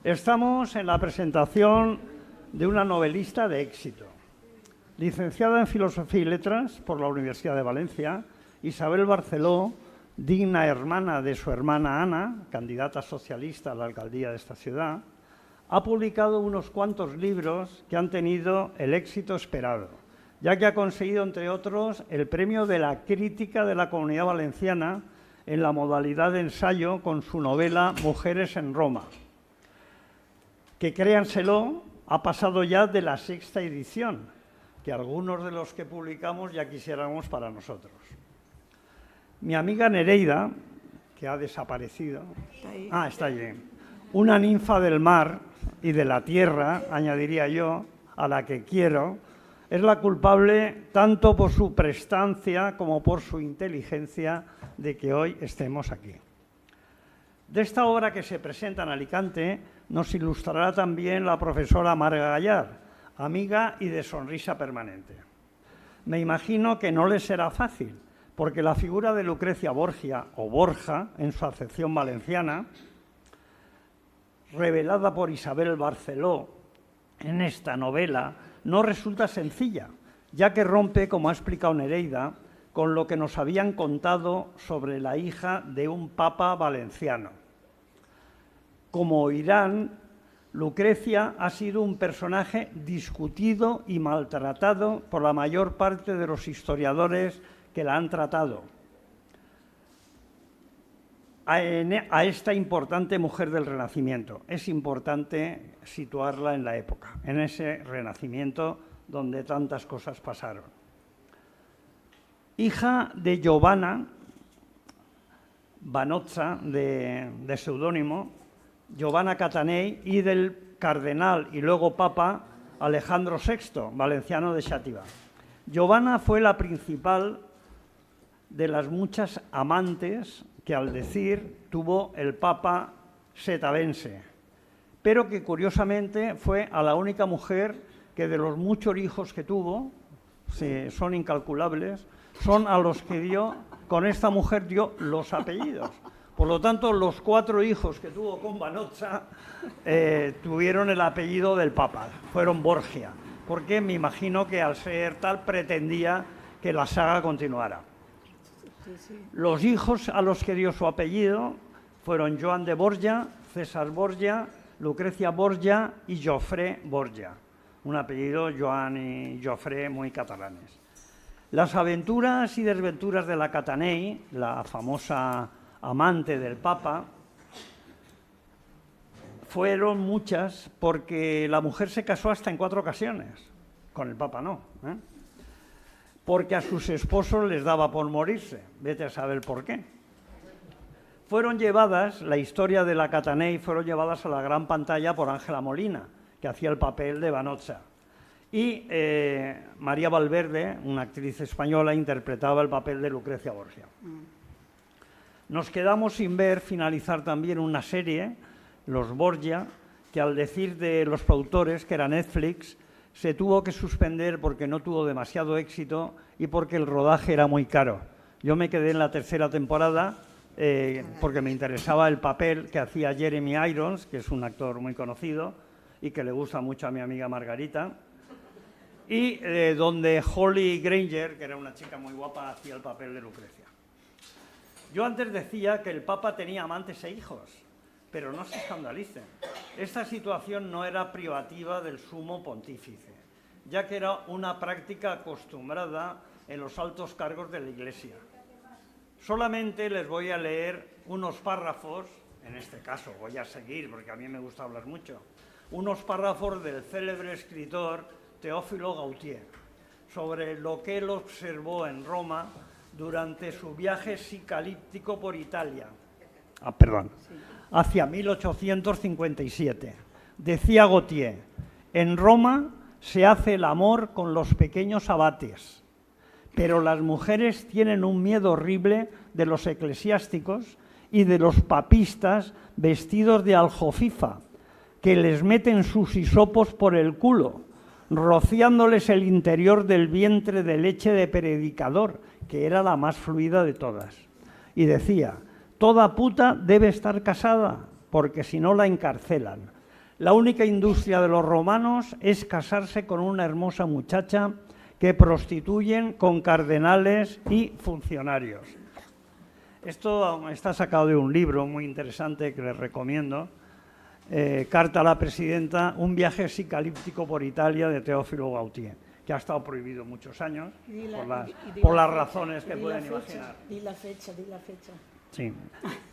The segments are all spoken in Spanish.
Estamos en la presentación de una novelista de éxito. Licenciada en Filosofía y Letras por la Universidad de Valencia, Isabel Barceló, digna hermana de su hermana Ana, candidata socialista a la alcaldía de esta ciudad, ha publicado unos cuantos libros que han tenido el éxito esperado, ya que ha conseguido, entre otros, el premio de la crítica de la Comunidad Valenciana en la modalidad de ensayo con su novela Mujeres en Roma, que, créanselo, ha pasado ya de la 6ª edición, que algunos de los que publicamos ya quisiéramos para nosotros. Mi amiga Nereida, que ha desaparecido, está allí, una ninfa del mar y de la tierra, añadiría yo, a la que quiero, es la culpable tanto por su prestancia como por su inteligencia de que hoy estemos aquí. De esta obra que se presenta en Alicante nos ilustrará también la profesora Marga Gallar, amiga y de sonrisa permanente. Me imagino que no le será fácil, porque la figura de Lucrecia Borgia, o Borja, en su acepción valenciana, revelada por Isabel Barceló en esta novela, no resulta sencilla, ya que rompe, como ha explicado Nereida, con lo que nos habían contado sobre la hija de un papa valenciano. Como oirán, Lucrecia ha sido un personaje discutido y maltratado por la mayor parte de los historiadores que la han tratado. A esta importante mujer del Renacimiento es importante situarla en la época, en ese Renacimiento donde tantas cosas pasaron. Hija de Giovanna Vanozza, de seudónimo, Giovanna Catanei, y del cardenal y luego papa Alejandro VI, valenciano de Xàtiva. Giovanna fue la principal de las muchas amantes que, al decir, tuvo el papa setavense, pero que curiosamente fue a la única mujer que, de los muchos hijos que tuvo, son incalculables, son a los que dio, con esta mujer dio los apellidos. Por lo tanto, los 4 hijos que tuvo con Vanozza tuvieron el apellido del papa, fueron Borgia, porque me imagino que al ser tal pretendía que la saga continuara. Los hijos a los que dio su apellido fueron Joan de Borja, César Borja, Lucrecia Borja y Jofré Borja, un apellido, Joan y Jofré, muy catalanes. Las aventuras y desventuras de la Catanei, la famosa amante del Papa, fueron muchas, porque la mujer se casó hasta en 4 ocasiones, con el Papa no, porque a sus esposos les daba por morirse, vete a saber por qué. Fueron llevadas, la historia de la Catanei, fueron llevadas a la gran pantalla por Ángela Molina, que hacía el papel de Vanozza, y María Valverde, una actriz española, interpretaba el papel de Lucrecia Borgia. Nos quedamos sin ver finalizar también una serie, Los Borgia, que, al decir de los productores, que era Netflix, se tuvo que suspender porque no tuvo demasiado éxito y porque el rodaje era muy caro. Yo me quedé en la 3ª temporada porque me interesaba el papel que hacía Jeremy Irons, que es un actor muy conocido y que le gusta mucho a mi amiga Margarita, y donde Holly Granger, que era una chica muy guapa, hacía el papel de Lucrecia. Yo antes decía que el Papa tenía amantes e hijos, pero no se escandalicen. Esta situación no era privativa del sumo pontífice, ya que era una práctica acostumbrada en los altos cargos de la Iglesia. Solamente les voy a leer unos párrafos, en este caso voy a seguir porque a mí me gusta hablar mucho, unos párrafos del célebre escritor Teófilo Gautier, sobre lo que él observó en Roma durante su viaje sicalíptico por Italia, hacia 1857. Decía Gautier: en Roma se hace el amor con los pequeños abates, pero las mujeres tienen un miedo horrible de los eclesiásticos y de los papistas vestidos de aljofifa, que les meten sus hisopos por el culo, rociándoles el interior del vientre de leche de predicador, que era la más fluida de todas. Y decía: toda puta debe estar casada, porque si no la encarcelan. La única industria de los romanos es casarse con una hermosa muchacha que prostituyen con cardenales y funcionarios. Esto está sacado de un libro muy interesante que les recomiendo, Carta a la Presidenta, un viaje psicalíptico por Italia, de Teófilo Gautier, que ha estado prohibido muchos años por las razones que pueden imaginar. Di la fecha. Sí,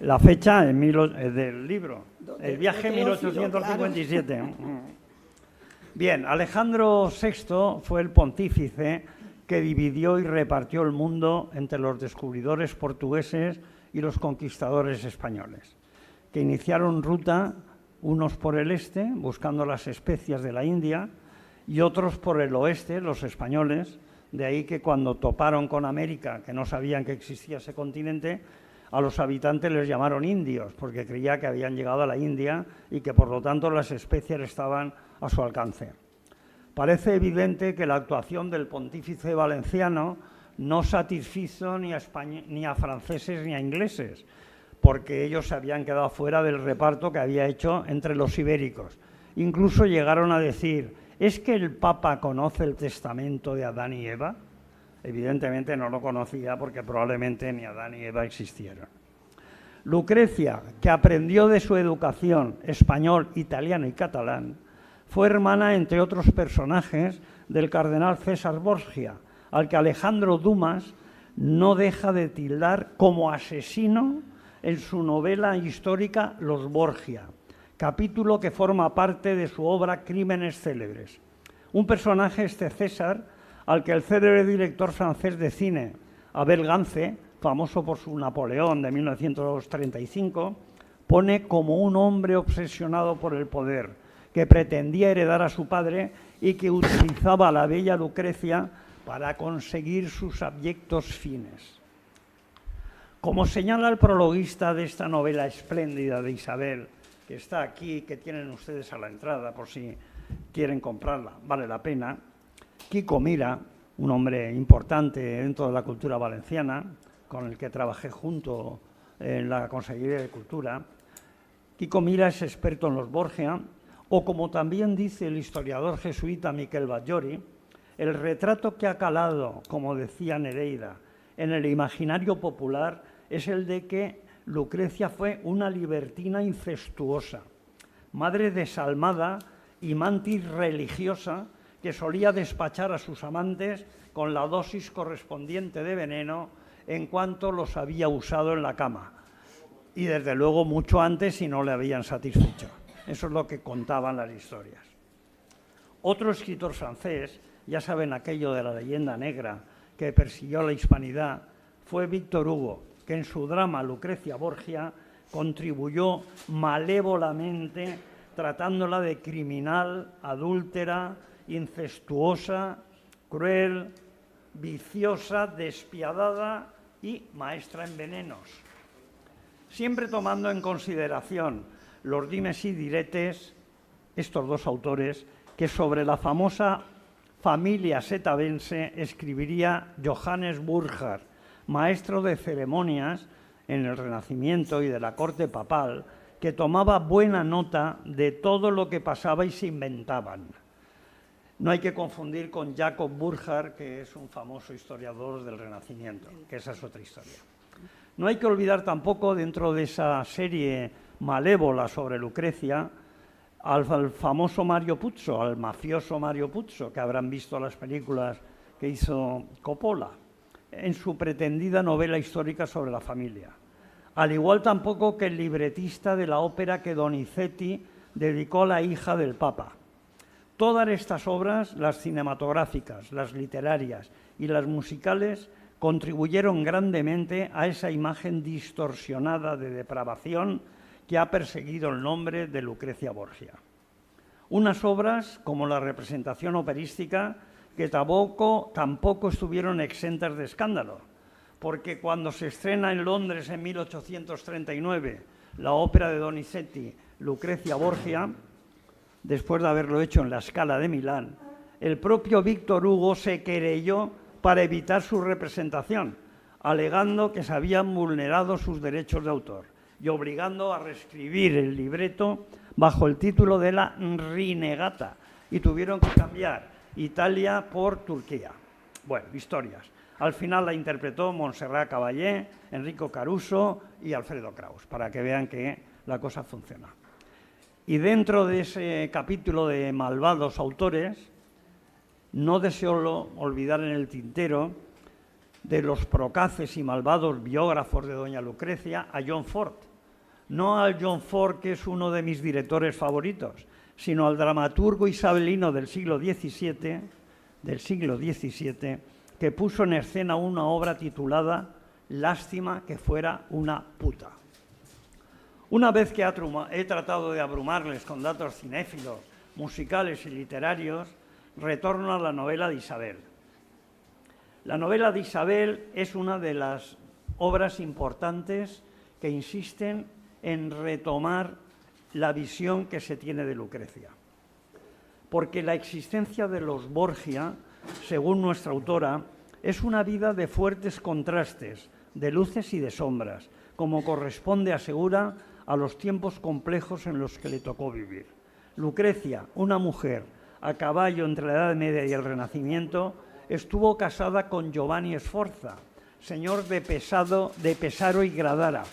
la fecha del libro, el viaje 1857. Claro. Bien, Alejandro VI fue el pontífice que dividió y repartió el mundo entre los descubridores portugueses y los conquistadores españoles, que iniciaron ruta unos por el este, buscando las especias de la India, y otros por el oeste, los españoles. De ahí que cuando toparon con América, que no sabían que existía ese continente, a los habitantes les llamaron indios, porque creía que habían llegado a la India y que por lo tanto las especias estaban a su alcance. Parece evidente que la actuación del pontífice valenciano no satisfizo ni a franceses ni a ingleses, porque ellos se habían quedado fuera del reparto que había hecho entre los ibéricos. Incluso llegaron a decir: ¿es que el Papa conoce el testamento de Adán y Eva? Evidentemente no lo conocía, porque probablemente ni Adán ni Eva existieron. Lucrecia, que aprendió de su educación español, italiano y catalán, fue hermana, entre otros personajes, del cardenal César Borgia, al que Alejandro Dumas no deja de tildar como asesino en su novela histórica Los Borgia, capítulo que forma parte de su obra Crímenes célebres. Un personaje, este César, al que el célebre director francés de cine, Abel Gance, famoso por su Napoleón de 1935, pone como un hombre obsesionado por el poder, que pretendía heredar a su padre y que utilizaba a la bella Lucrecia para conseguir sus abyectos fines. Como señala el prologuista de esta novela espléndida de Isabel, que está aquí, que tienen ustedes a la entrada por si quieren comprarla, vale la pena, Quico Mira, un hombre importante dentro de la cultura valenciana, con el que trabajé junto en la Consejería de Cultura. Quico Mira es experto en los Borgia, o como también dice el historiador jesuita Miquel Batllori, el retrato que ha calado, como decía Nereida, en el imaginario popular es el de que Lucrecia fue una libertina incestuosa, madre desalmada y mantis religiosa, que solía despachar a sus amantes con la dosis correspondiente de veneno en cuanto los había usado en la cama, y desde luego mucho antes si no le habían satisfecho. Eso es lo que contaban las historias. Otro escritor francés, ya saben aquello de la leyenda negra que persiguió a la hispanidad, fue Víctor Hugo, que en su drama Lucrecia Borgia contribuyó malévolamente tratándola de criminal, adúltera, incestuosa, cruel, viciosa, despiadada y maestra en venenos. Siempre tomando en consideración los dimes y diretes, estos dos autores, que sobre la famosa familia setavense escribiría Johannes Burckhardt, maestro de ceremonias en el Renacimiento y de la corte papal, que tomaba buena nota de todo lo que pasaba y se inventaban. No hay que confundir con Jacob Burckhardt, que es un famoso historiador del Renacimiento, que esa es otra historia. No hay que olvidar tampoco, dentro de esa serie malévola sobre Lucrecia, al famoso Mario Puzo, al mafioso Mario Puzo, que habrán visto las películas que hizo Coppola, en su pretendida novela histórica sobre la familia. Al igual tampoco que el libretista de la ópera que Donizetti dedicó a la hija del Papa. Todas estas obras, las cinematográficas, las literarias y las musicales, contribuyeron grandemente a esa imagen distorsionada de depravación que ha perseguido el nombre de Lucrecia Borgia. Unas obras, como la representación operística, que tampoco estuvieron exentas de escándalo, porque cuando se estrena en Londres en 1839 la ópera de Donizetti, Lucrecia Borgia, después de haberlo hecho en la Scala de Milán, el propio Víctor Hugo se querelló para evitar su representación, alegando que se habían vulnerado sus derechos de autor y obligando a reescribir el libreto bajo el título de la Rinegata y tuvieron que cambiar Italia por Turquía. Bueno, historias. Al final la interpretó Montserrat Caballé, Enrico Caruso y Alfredo Kraus, para que vean que la cosa funciona. Y dentro de ese capítulo de malvados autores, no deseo olvidar en el tintero de los procaces y malvados biógrafos de doña Lucrecia a John Ford. No al John Ford, que es uno de mis directores favoritos, sino al dramaturgo isabelino del siglo XVII, que puso en escena una obra titulada Lástima que fuera una puta. Una vez que he tratado de abrumarles con datos cinéfilos, musicales y literarios, retorno a la novela de Isabel. La novela de Isabel es una de las obras importantes que insisten en retomar la visión que se tiene de Lucrecia. Porque la existencia de los Borgia, según nuestra autora, es una vida de fuertes contrastes, de luces y de sombras, como corresponde, asegura, a los tiempos complejos en los que le tocó vivir. Lucrecia, una mujer a caballo entre la Edad Media y el Renacimiento, estuvo casada con Giovanni Sforza, señor de Pesaro y Gradara,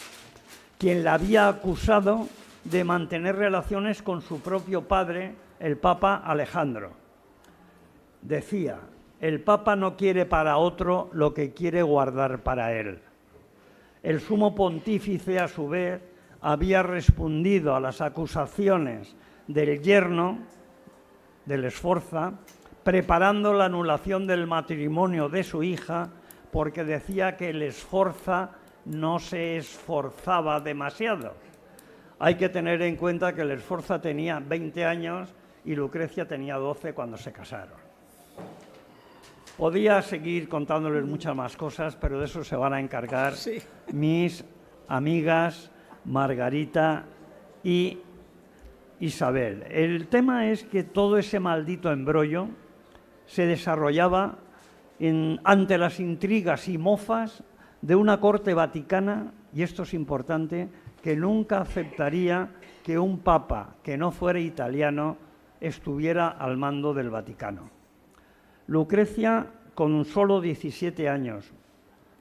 quien la había acusado de mantener relaciones con su propio padre, el Papa Alejandro. Decía: el Papa no quiere para otro lo que quiere guardar para él. El sumo pontífice, a su vez, había respondido a las acusaciones del yerno, del Sforza, preparando la anulación del matrimonio de su hija, porque decía que el Sforza no se esforzaba demasiado. Hay que tener en cuenta que el Sforza tenía 20 años y Lucrecia tenía 12 cuando se casaron. Podía seguir contándoles muchas más cosas, pero de eso se van a encargar mis amigas Margarita y Isabel. El tema es que todo ese maldito embrollo se desarrollaba ante las intrigas y mofas de una corte vaticana, y esto es importante, que nunca aceptaría que un papa que no fuera italiano estuviera al mando del Vaticano. Lucrecia, con solo 17 años,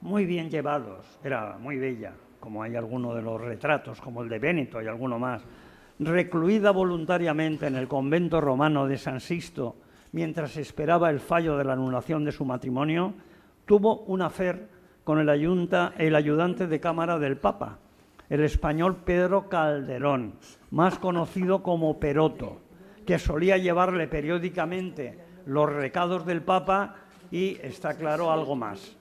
muy bien llevados, era muy bella, como hay algunos de los retratos, como el de Véneto y alguno más, recluida voluntariamente en el convento romano de San Sisto mientras esperaba el fallo de la anulación de su matrimonio, tuvo un affair con el ayudante de cámara del Papa, el español Pedro Calderón, más conocido como Peroto, que solía llevarle periódicamente los recados del Papa y, está claro, algo más.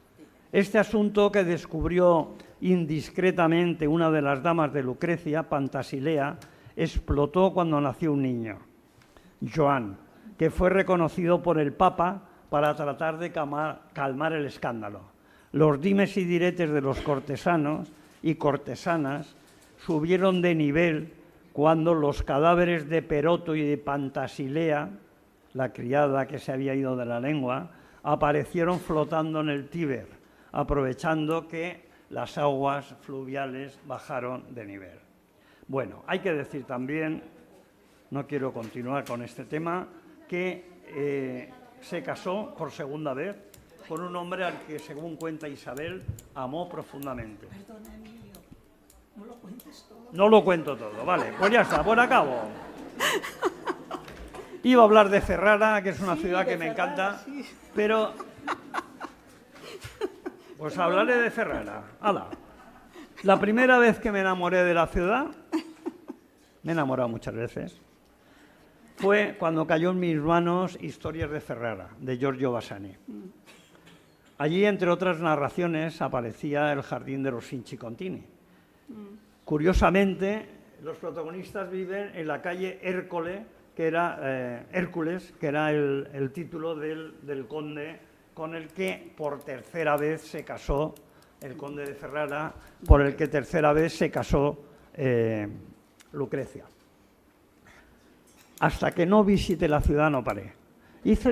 Este asunto, que descubrió indiscretamente una de las damas de Lucrecia, Pantasilea, explotó cuando nació un niño, Joan, que fue reconocido por el Papa para tratar de calmar el escándalo. Los dimes y diretes de los cortesanos y cortesanas subieron de nivel cuando los cadáveres de Peroto y de Pantasilea, la criada que se había ido de la lengua, aparecieron flotando en el Tíber, aprovechando que las aguas fluviales bajaron de nivel. Bueno, hay que decir también, no quiero continuar con este tema, que se casó por segunda vez con un hombre al que, según cuenta Isabel, amó profundamente. Perdona, Emilio, no lo cuentes todo. No lo cuento todo, vale, pues ya está, por acabo. Iba a hablar de Ferrara, que es una ciudad que me encanta, pero pues hablaré de Ferrara. ¡Hala! La primera vez que me enamoré de la ciudad, me he enamorado muchas veces, fue cuando cayó en mis manos Historias de Ferrara, de Giorgio Vasari. Allí, entre otras narraciones, aparecía el jardín de los Cinquecentini. Curiosamente, los protagonistas viven en la calle Hércules, que era el título del conde con el que por tercera vez se casó, el conde de Ferrara, por el que tercera vez se casó Lucrecia. Hasta que no visité la ciudad no paré. Hice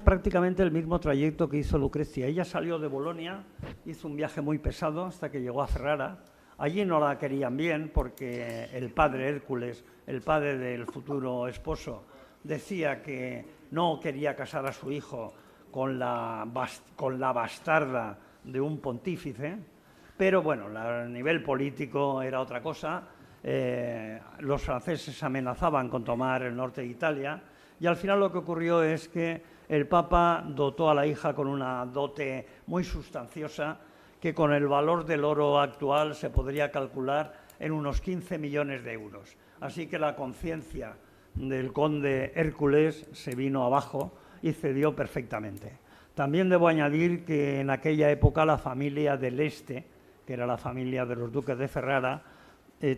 prácticamente el mismo trayecto que hizo Lucrecia. Ella salió de Bolonia, hizo un viaje muy pesado hasta que llegó a Ferrara, Allí no la querían bien porque el padre Hércules, el padre del futuro esposo, decía que no quería casar a su hijo con la bastarda de un pontífice, pero bueno, a nivel político era otra cosa. Los franceses amenazaban con tomar el norte de Italia y al final lo que ocurrió es que el Papa dotó a la hija con una dote muy sustanciosa que con el valor del oro actual se podría calcular en unos 15 millones de euros. Así que la conciencia del conde Hércules se vino abajo y cedió perfectamente. También debo añadir que en aquella época la familia del Este, que era la familia de los duques de Ferrara,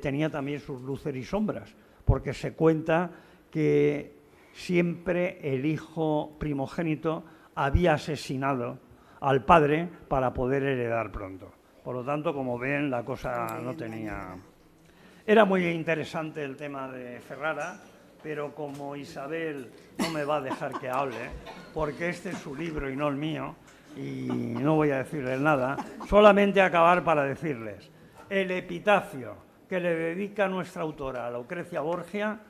tenía también sus luces y sombras, porque se cuenta que siempre el hijo primogénito había asesinado al padre para poder heredar pronto. Por lo tanto, como ven, la cosa no tenía... Era muy interesante el tema de Ferrara, pero como Isabel no me va a dejar que hable, porque este es su libro y no el mío, y no voy a decirles nada, solamente acabar para decirles, el epitafio que le dedica nuestra autora, Lucrecia Borgia,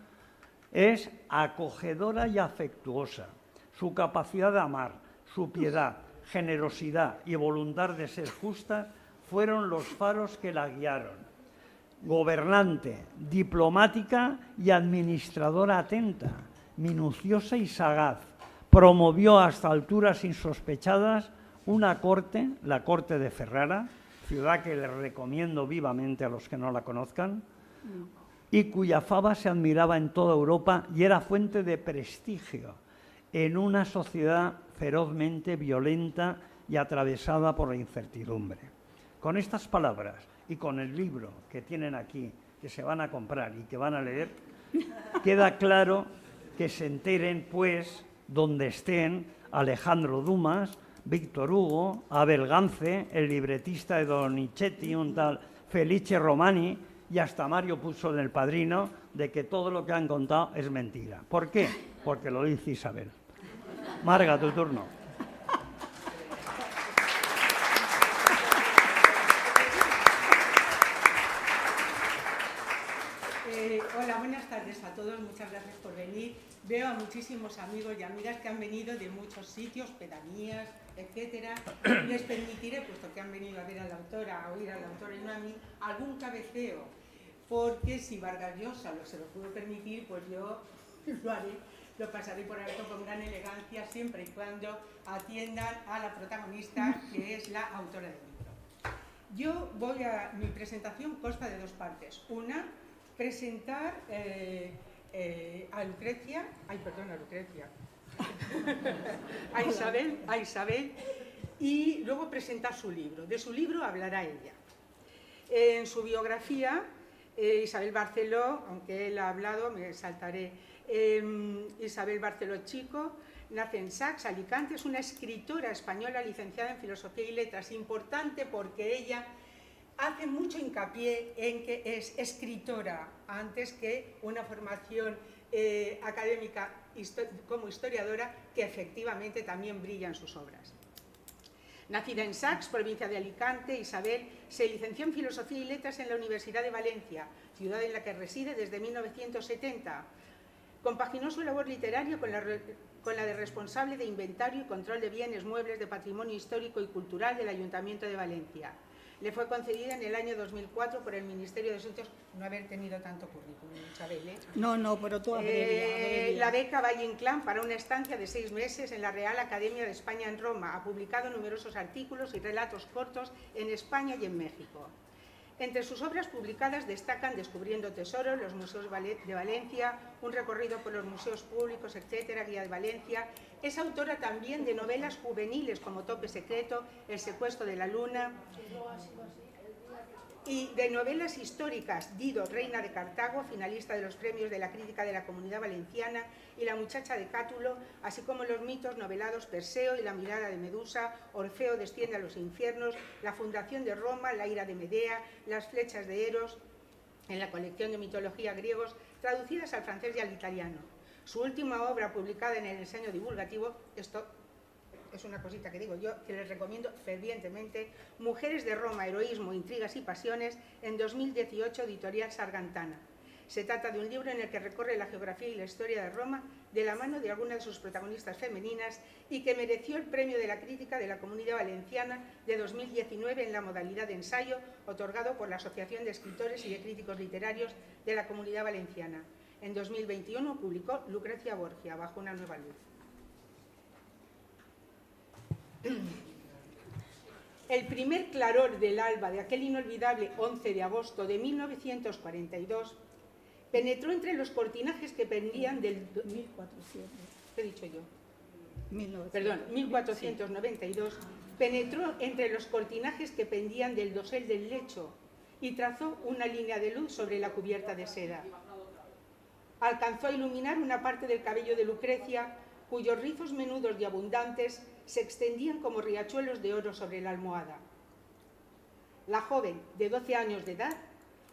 es acogedora y afectuosa. Su capacidad de amar, su piedad, generosidad y voluntad de ser justa fueron los faros que la guiaron. Gobernante, diplomática y administradora atenta, minuciosa y sagaz, promovió hasta alturas insospechadas una corte, la corte de Ferrara, ciudad que les recomiendo vivamente a los que no la conozcan, y cuya fama se admiraba en toda Europa y era fuente de prestigio en una sociedad ferozmente violenta y atravesada por la incertidumbre. Con estas palabras y con el libro que tienen aquí, que se van a comprar y que van a leer, queda claro que se enteren, pues, donde estén Alejandro Dumas, Víctor Hugo, Abel Gance, el libretista de Donizetti, un tal Felice Romani, y hasta Mario puso en El Padrino de que todo lo que han contado es mentira. ¿Por qué? Porque lo dice Isabel. Marga, tu turno. Hola, buenas tardes a todos, muchas gracias por venir. Veo a muchísimos amigos y amigas que han venido de muchos sitios, pedanías, etcétera. Les permitiré, puesto que han venido a ver a la autora, a oír a la autora y no a mí, algún cabeceo, porque si Vargas Llosa se lo pudo permitir, pues yo lo haré, lo pasaré por alto con gran elegancia, siempre y cuando atiendan a la protagonista, que es la autora del libro. Mi presentación consta de dos partes. Una, presentar a Lucrecia, a Isabel, y luego presentar su libro. De su libro hablará ella. En su biografía, Isabel Barceló, aunque él ha hablado, me saltaré. Isabel Barceló Chico nace en Sax, Alicante, es una escritora española licenciada en Filosofía y Letras, importante porque ella hace mucho hincapié en que es escritora antes que una formación académica como historiadora, que efectivamente también brilla en sus obras. Nacida en Sax, provincia de Alicante, Isabel se licenció en Filosofía y Letras en la Universidad de Valencia, ciudad en la que reside desde 1970. Compaginó su labor literaria con la de responsable de inventario y control de bienes muebles de patrimonio histórico y cultural del Ayuntamiento de Valencia. Le fue concedida en el año 2004 por el Ministerio de Asuntos... No haber tenido tanto currículum, Isabel, ¿eh? No, pero tú abrevias. La beca Valle Inclán para una estancia de 6 meses en la Real Academia de España en Roma. Ha publicado numerosos artículos y relatos cortos en España y en México. Entre sus obras publicadas destacan Descubriendo tesoros, los museos de Valencia, un recorrido por los museos públicos, etcétera, Guía de Valencia. Es autora también de novelas juveniles como Tope secreto, El secuestro de la luna, y de novelas históricas, Dido, reina de Cartago, finalista de los premios de la crítica de la Comunidad Valenciana, y La muchacha de Cátulo, así como los mitos novelados Perseo y la mirada de Medusa, Orfeo desciende a los infiernos, La fundación de Roma, La ira de Medea, Las flechas de Eros, en la colección de mitología griegos, traducidas al francés y al italiano. Su última obra, publicada en el ensayo divulgativo, es una cosita que digo yo, que les recomiendo fervientemente, Mujeres de Roma, Heroísmo, Intrigas y Pasiones, en 2018, editorial Sargantana. Se trata de un libro en el que recorre la geografía y la historia de Roma de la mano de algunas de sus protagonistas femeninas y que mereció el premio de la crítica de la Comunidad Valenciana de 2019 en la modalidad de ensayo, otorgado por la Asociación de Escritores y de Críticos Literarios de la Comunidad Valenciana. En 2021 publicó Lucrecia Borgia, Bajo una nueva luz. El primer claror del alba de aquel inolvidable 11 de agosto de 1942 penetró entre los cortinajes que pendían del... 1400. ¿Qué he dicho yo? 1492. Penetró entre los cortinajes que pendían del dosel del lecho y trazó una línea de luz sobre la cubierta de seda. Alcanzó a iluminar una parte del cabello de Lucrecia, cuyos rizos menudos y abundantes se extendían como riachuelos de oro sobre la almohada. La joven, de 12 años de edad,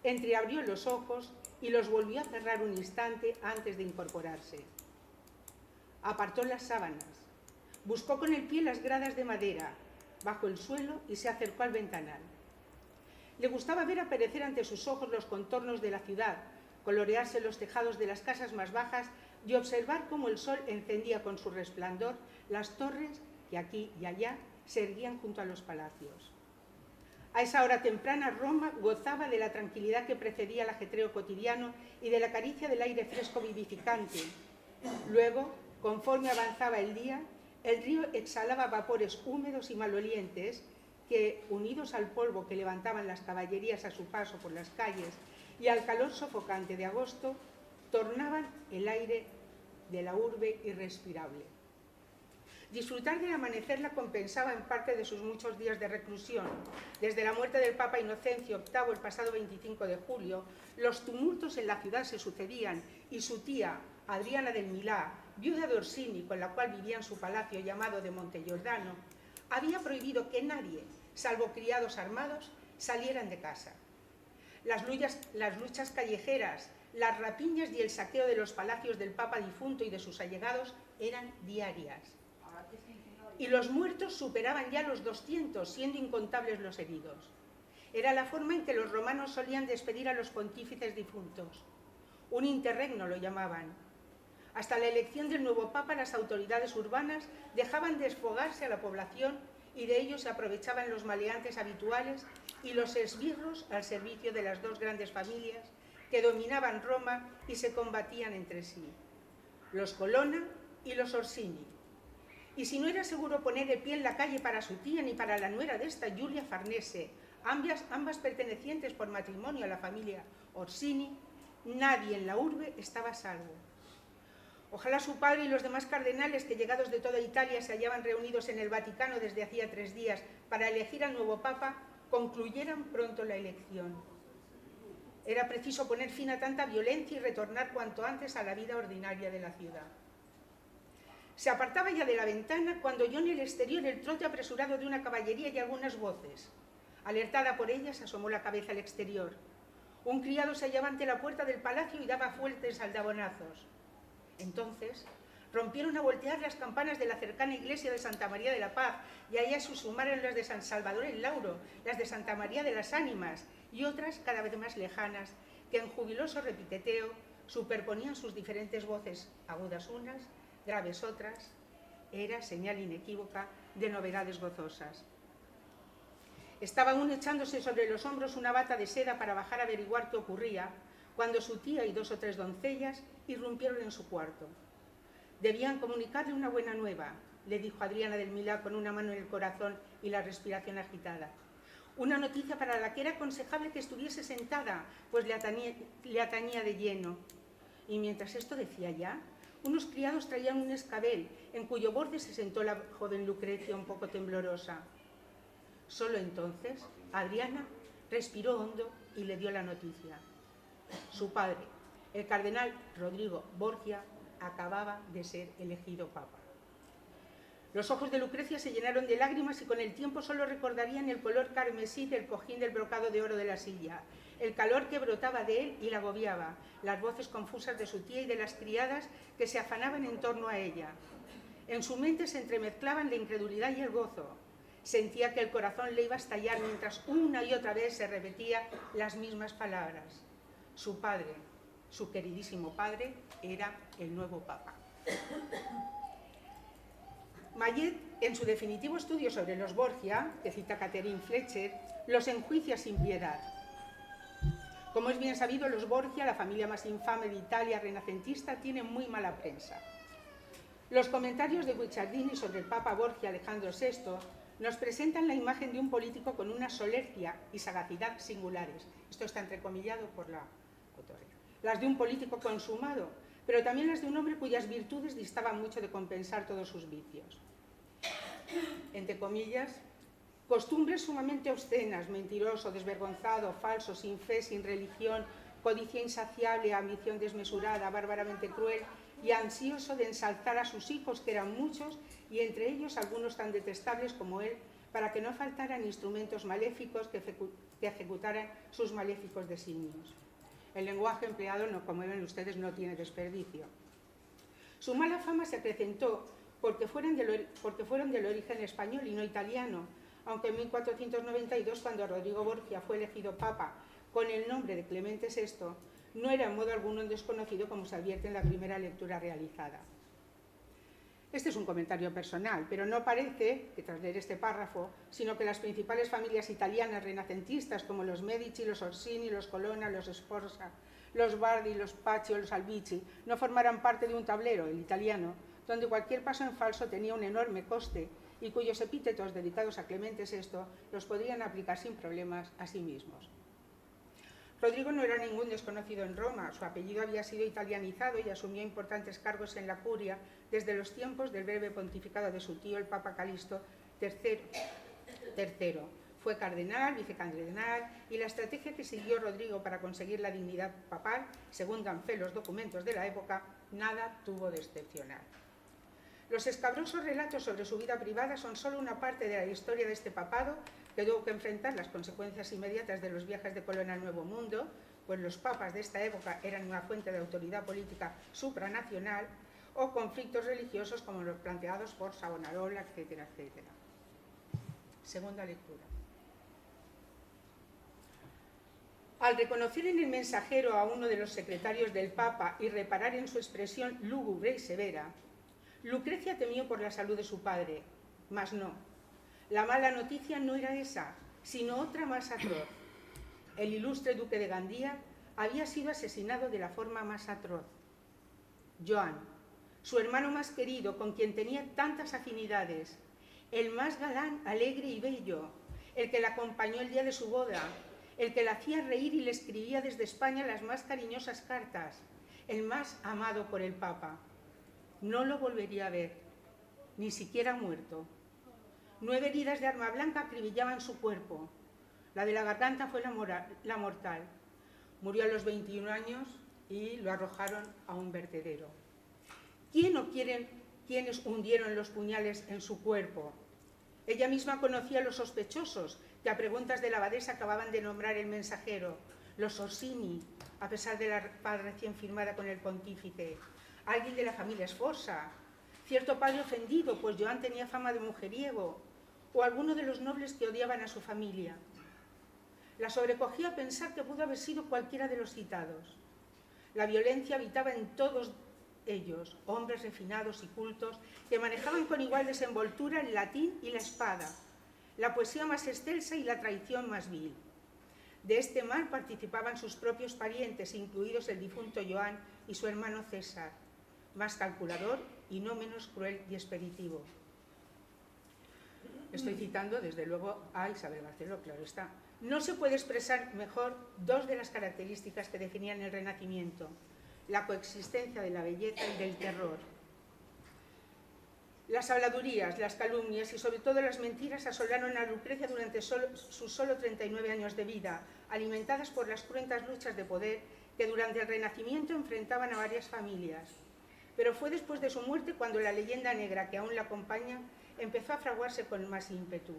entreabrió los ojos y los volvió a cerrar un instante antes de incorporarse. Apartó las sábanas, buscó con el pie las gradas de madera, bajo el suelo y se acercó al ventanal. Le gustaba ver aparecer ante sus ojos los contornos de la ciudad, colorearse los tejados de las casas más bajas y observar cómo el sol encendía con su resplandor las torres que aquí y allá se erguían junto a los palacios. A esa hora temprana Roma gozaba de la tranquilidad que precedía el ajetreo cotidiano y de la caricia del aire fresco vivificante. Luego, conforme avanzaba el día, el río exhalaba vapores húmedos y malolientes que, unidos al polvo que levantaban las caballerías a su paso por las calles y al calor sofocante de agosto, tornaban el aire de la urbe irrespirable. Disfrutar del amanecer la compensaba en parte de sus muchos días de reclusión. Desde la muerte del Papa Inocencio VIII el pasado 25 de julio, los tumultos en la ciudad se sucedían y su tía, Adriana del Milá, viuda de Orsini, con la cual vivía en su palacio llamado de Montegiordano, había prohibido que nadie, salvo criados armados, salieran de casa. Las luchas callejeras, las rapiñas y el saqueo de los palacios del Papa difunto y de sus allegados eran diarias. Y los muertos superaban ya los 200, siendo incontables los heridos. Era la forma en que los romanos solían despedir a los pontífices difuntos. Un interregno lo llamaban. Hasta la elección del nuevo papa, las autoridades urbanas dejaban desfogarse a la población y de ello se aprovechaban los maleantes habituales y los esbirros al servicio de las dos grandes familias que dominaban Roma y se combatían entre sí, los Colonna y los Orsini. Y si no era seguro poner de pie en la calle para su tía ni para la nuera de esta, Giulia Farnese, ambas pertenecientes por matrimonio a la familia Orsini, nadie en la urbe estaba a salvo. Ojalá su padre y los demás cardenales que llegados de toda Italia se hallaban reunidos en el Vaticano desde hacía 3 días para elegir al nuevo papa, concluyeran pronto la elección. Era preciso poner fin a tanta violencia y retornar cuanto antes a la vida ordinaria de la ciudad. Se apartaba ya de la ventana cuando oyó en el exterior el trote apresurado de una caballería y algunas voces. Alertada por ellas, asomó la cabeza al exterior. Un criado se hallaba ante la puerta del palacio y daba fuertes aldabonazos. Entonces rompieron a voltear las campanas de la cercana iglesia de Santa María de la Paz y a ellas se sumaron las de San Salvador en Lauro, las de Santa María de las Ánimas y otras cada vez más lejanas, que en jubiloso repiqueteo superponían sus diferentes voces, agudas unas, graves otras. Era señal inequívoca de novedades gozosas. Estaba aún echándose sobre los hombros una bata de seda para bajar a averiguar qué ocurría, cuando su tía y 2 o 3 doncellas irrumpieron en su cuarto. Debían comunicarle una buena nueva, le dijo Adriana del Milá con una mano en el corazón y la respiración agitada. Una noticia para la que era aconsejable que estuviese sentada, pues le atañía de lleno. Y mientras esto decía ya, unos criados traían un escabel, en cuyo borde se sentó la joven Lucrecia un poco temblorosa. Solo entonces Adriana respiró hondo y le dio la noticia. Su padre, el cardenal Rodrigo Borgia, acababa de ser elegido papa. Los ojos de Lucrecia se llenaron de lágrimas y con el tiempo solo recordarían el color carmesí del cojín del brocado de oro de la silla, el calor que brotaba de él y la agobiaba, las voces confusas de su tía y de las criadas que se afanaban en torno a ella. En su mente se entremezclaban la incredulidad y el gozo. Sentía que el corazón le iba a estallar mientras una y otra vez se repetía las mismas palabras. Su padre, su queridísimo padre, era el nuevo Papa. Mallet, en su definitivo estudio sobre los Borgia, que cita Catherine Fletcher, los enjuicia sin piedad. Como es bien sabido, los Borgia, la familia más infame de Italia renacentista, tienen muy mala prensa. Los comentarios de Guicciardini sobre el Papa Borgia Alejandro VI nos presentan la imagen de un político con una solercia y sagacidad singulares. Esto está entrecomillado por la autora. Las de un político consumado, pero también las de un hombre cuyas virtudes distaban mucho de compensar todos sus vicios. Entre comillas, costumbres sumamente obscenas, mentiroso, desvergonzado, falso, sin fe, sin religión, codicia insaciable, ambición desmesurada, bárbaramente cruel y ansioso de ensalzar a sus hijos, que eran muchos, y entre ellos algunos tan detestables como él, para que no faltaran instrumentos maléficos que ejecutaran sus maléficos designios. El lenguaje empleado, como ven ustedes, no tiene desperdicio. Su mala fama se acrecentó porque fueron del origen español y no italiano, aunque en 1492, cuando Rodrigo Borgia fue elegido papa con el nombre de Clemente VI, no era en modo alguno un desconocido, como se advierte en la primera lectura realizada. Este es un comentario personal, pero no parece que tras leer este párrafo, sino que las principales familias italianas renacentistas, como los Medici, los Orsini, los Colonna, los Sforza, los Bardi, los Pacci o los Albizzi, no formaran parte de un tablero, el italiano, donde cualquier paso en falso tenía un enorme coste y cuyos epítetos dedicados a Clemente VI los podrían aplicar sin problemas a sí mismos. Rodrigo no era ningún desconocido en Roma, su apellido había sido italianizado y asumió importantes cargos en la curia desde los tiempos del breve pontificado de su tío, el Papa Calixto III. Fue cardenal, vicecardenal, y la estrategia que siguió Rodrigo para conseguir la dignidad papal, según dan fe los documentos de la época, nada tuvo de excepcional. Los escabrosos relatos sobre su vida privada son solo una parte de la historia de este papado, que tuvo que enfrentar las consecuencias inmediatas de los viajes de Colón al Nuevo Mundo, pues los papas de esta época eran una fuente de autoridad política supranacional, o conflictos religiosos como los planteados por Savonarola, etcétera, etcétera. Segunda lectura. Al reconocer en el mensajero a uno de los secretarios del Papa y reparar en su expresión lúgubre y severa, Lucrecia temió por la salud de su padre, mas no. La mala noticia no era esa, sino otra más atroz. El ilustre duque de Gandía había sido asesinado de la forma más atroz. Joan, su hermano más querido, con quien tenía tantas afinidades, el más galán, alegre y bello, el que la acompañó el día de su boda, el que la hacía reír y le escribía desde España las más cariñosas cartas, el más amado por el Papa. No lo volvería a ver, ni siquiera muerto. 9 heridas de arma blanca acribillaban su cuerpo. La de la garganta fue la mortal. Murió a los 21 años y lo arrojaron a un vertedero. ¿Quién o quiénes hundieron los puñales en su cuerpo? Ella misma conocía a los sospechosos, que a preguntas de la abadesa acababan de nombrar el mensajero, los Orsini, a pesar de la paz recién firmada con el pontífice, alguien de la familia Sforza, cierto padre ofendido, pues Joan tenía fama de mujeriego, o alguno de los nobles que odiaban a su familia. La sobrecogía pensar que pudo haber sido cualquiera de los citados. La violencia habitaba en todos ellos, hombres refinados y cultos que manejaban con igual desenvoltura el latín y la espada, la poesía más excelsa y la traición más vil. De este mal participaban sus propios parientes, incluidos el difunto Joan y su hermano César, más calculador y no menos cruel y expeditivo. Estoy citando, desde luego, a Isabel Barceló, claro está. No se puede expresar mejor 2 de las características que definían el Renacimiento: la coexistencia de la belleza y del terror. Las habladurías, las calumnias y sobre todo las mentiras asolaron a Lucrecia durante sus solo 39 años de vida, alimentadas por las cruentas luchas de poder que durante el Renacimiento enfrentaban a varias familias. Pero fue después de su muerte cuando la leyenda negra que aún la acompaña empezó a fraguarse con más ímpetu.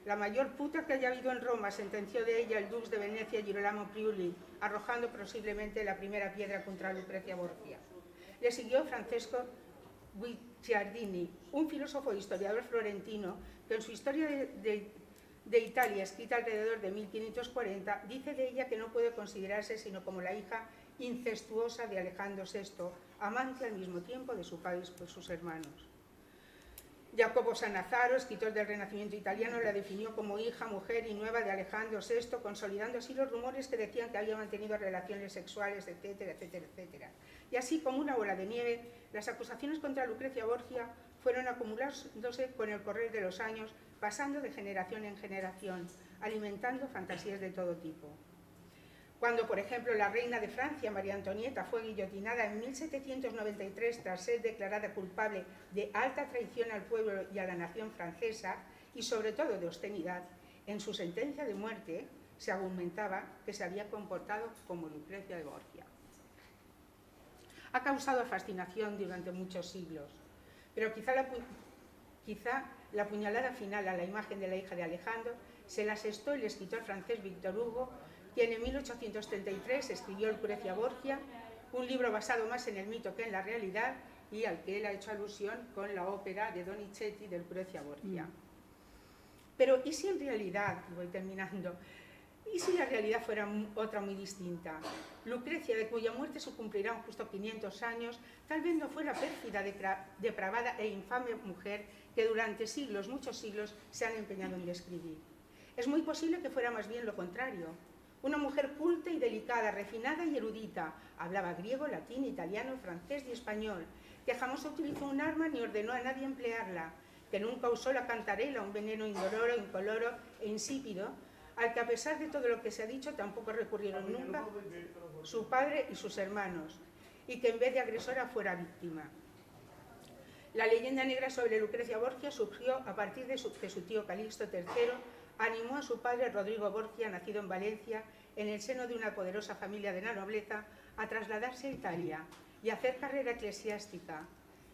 La mayor puta que haya habido en Roma, sentenció de ella el dux de Venecia Girolamo Priuli, arrojando posiblemente la primera piedra contra Lucrecia Borgia. Le siguió Francesco Ciardini, un filósofo e historiador florentino que en su historia de Italia, escrita alrededor de 1540, dice de ella que no puede considerarse sino como la hija incestuosa de Alejandro VI, amante al mismo tiempo de su padre y sus hermanos. Jacopo Sannazaro, escritor del Renacimiento italiano, la definió como hija, mujer y nueva de Alejandro VI, consolidando así los rumores que decían que había mantenido relaciones sexuales, etcétera, etcétera, etcétera. Y así, como una bola de nieve, las acusaciones contra Lucrecia Borgia fueron acumulándose con el correr de los años, pasando de generación en generación, alimentando fantasías de todo tipo. Cuando, por ejemplo, la reina de Francia, María Antonieta, fue guillotinada en 1793 tras ser declarada culpable de alta traición al pueblo y a la nación francesa, y sobre todo de obscenidad, en su sentencia de muerte se argumentaba que se había comportado como Lucrecia de Borgia. Ha causado fascinación durante muchos siglos, pero quizá la puñalada final a la imagen de la hija de Alejandro se la asestó el escritor francés Victor Hugo, quien en 1833 escribió Lucrecia Borgia, un libro basado más en el mito que en la realidad y al que él ha hecho alusión con la ópera de Donizetti de Lucrecia Borgia. Pero ¿y si en realidad, y voy terminando, y si la realidad fuera otra muy distinta? Lucrecia, de cuya muerte se cumplirán justo 500 años, tal vez no fuera pérfida, depravada e infame mujer que durante siglos, muchos siglos, se han empeñado en describir. Es muy posible que fuera más bien lo contrario. Una mujer culta y delicada, refinada y erudita, hablaba griego, latín, italiano, francés y español, que jamás utilizó un arma ni ordenó a nadie emplearla, que nunca usó la cantarela, un veneno indoloro, incoloro e insípido, al que a pesar de todo lo que se ha dicho tampoco recurrieron nunca su padre y sus hermanos, y que en vez de agresora fuera víctima. La leyenda negra sobre Lucrecia Borgia surgió a partir de que su tío Calixto III animó a su padre Rodrigo Borgia, nacido en Valencia, en el seno de una poderosa familia de la nobleza, a trasladarse a Italia y a hacer carrera eclesiástica,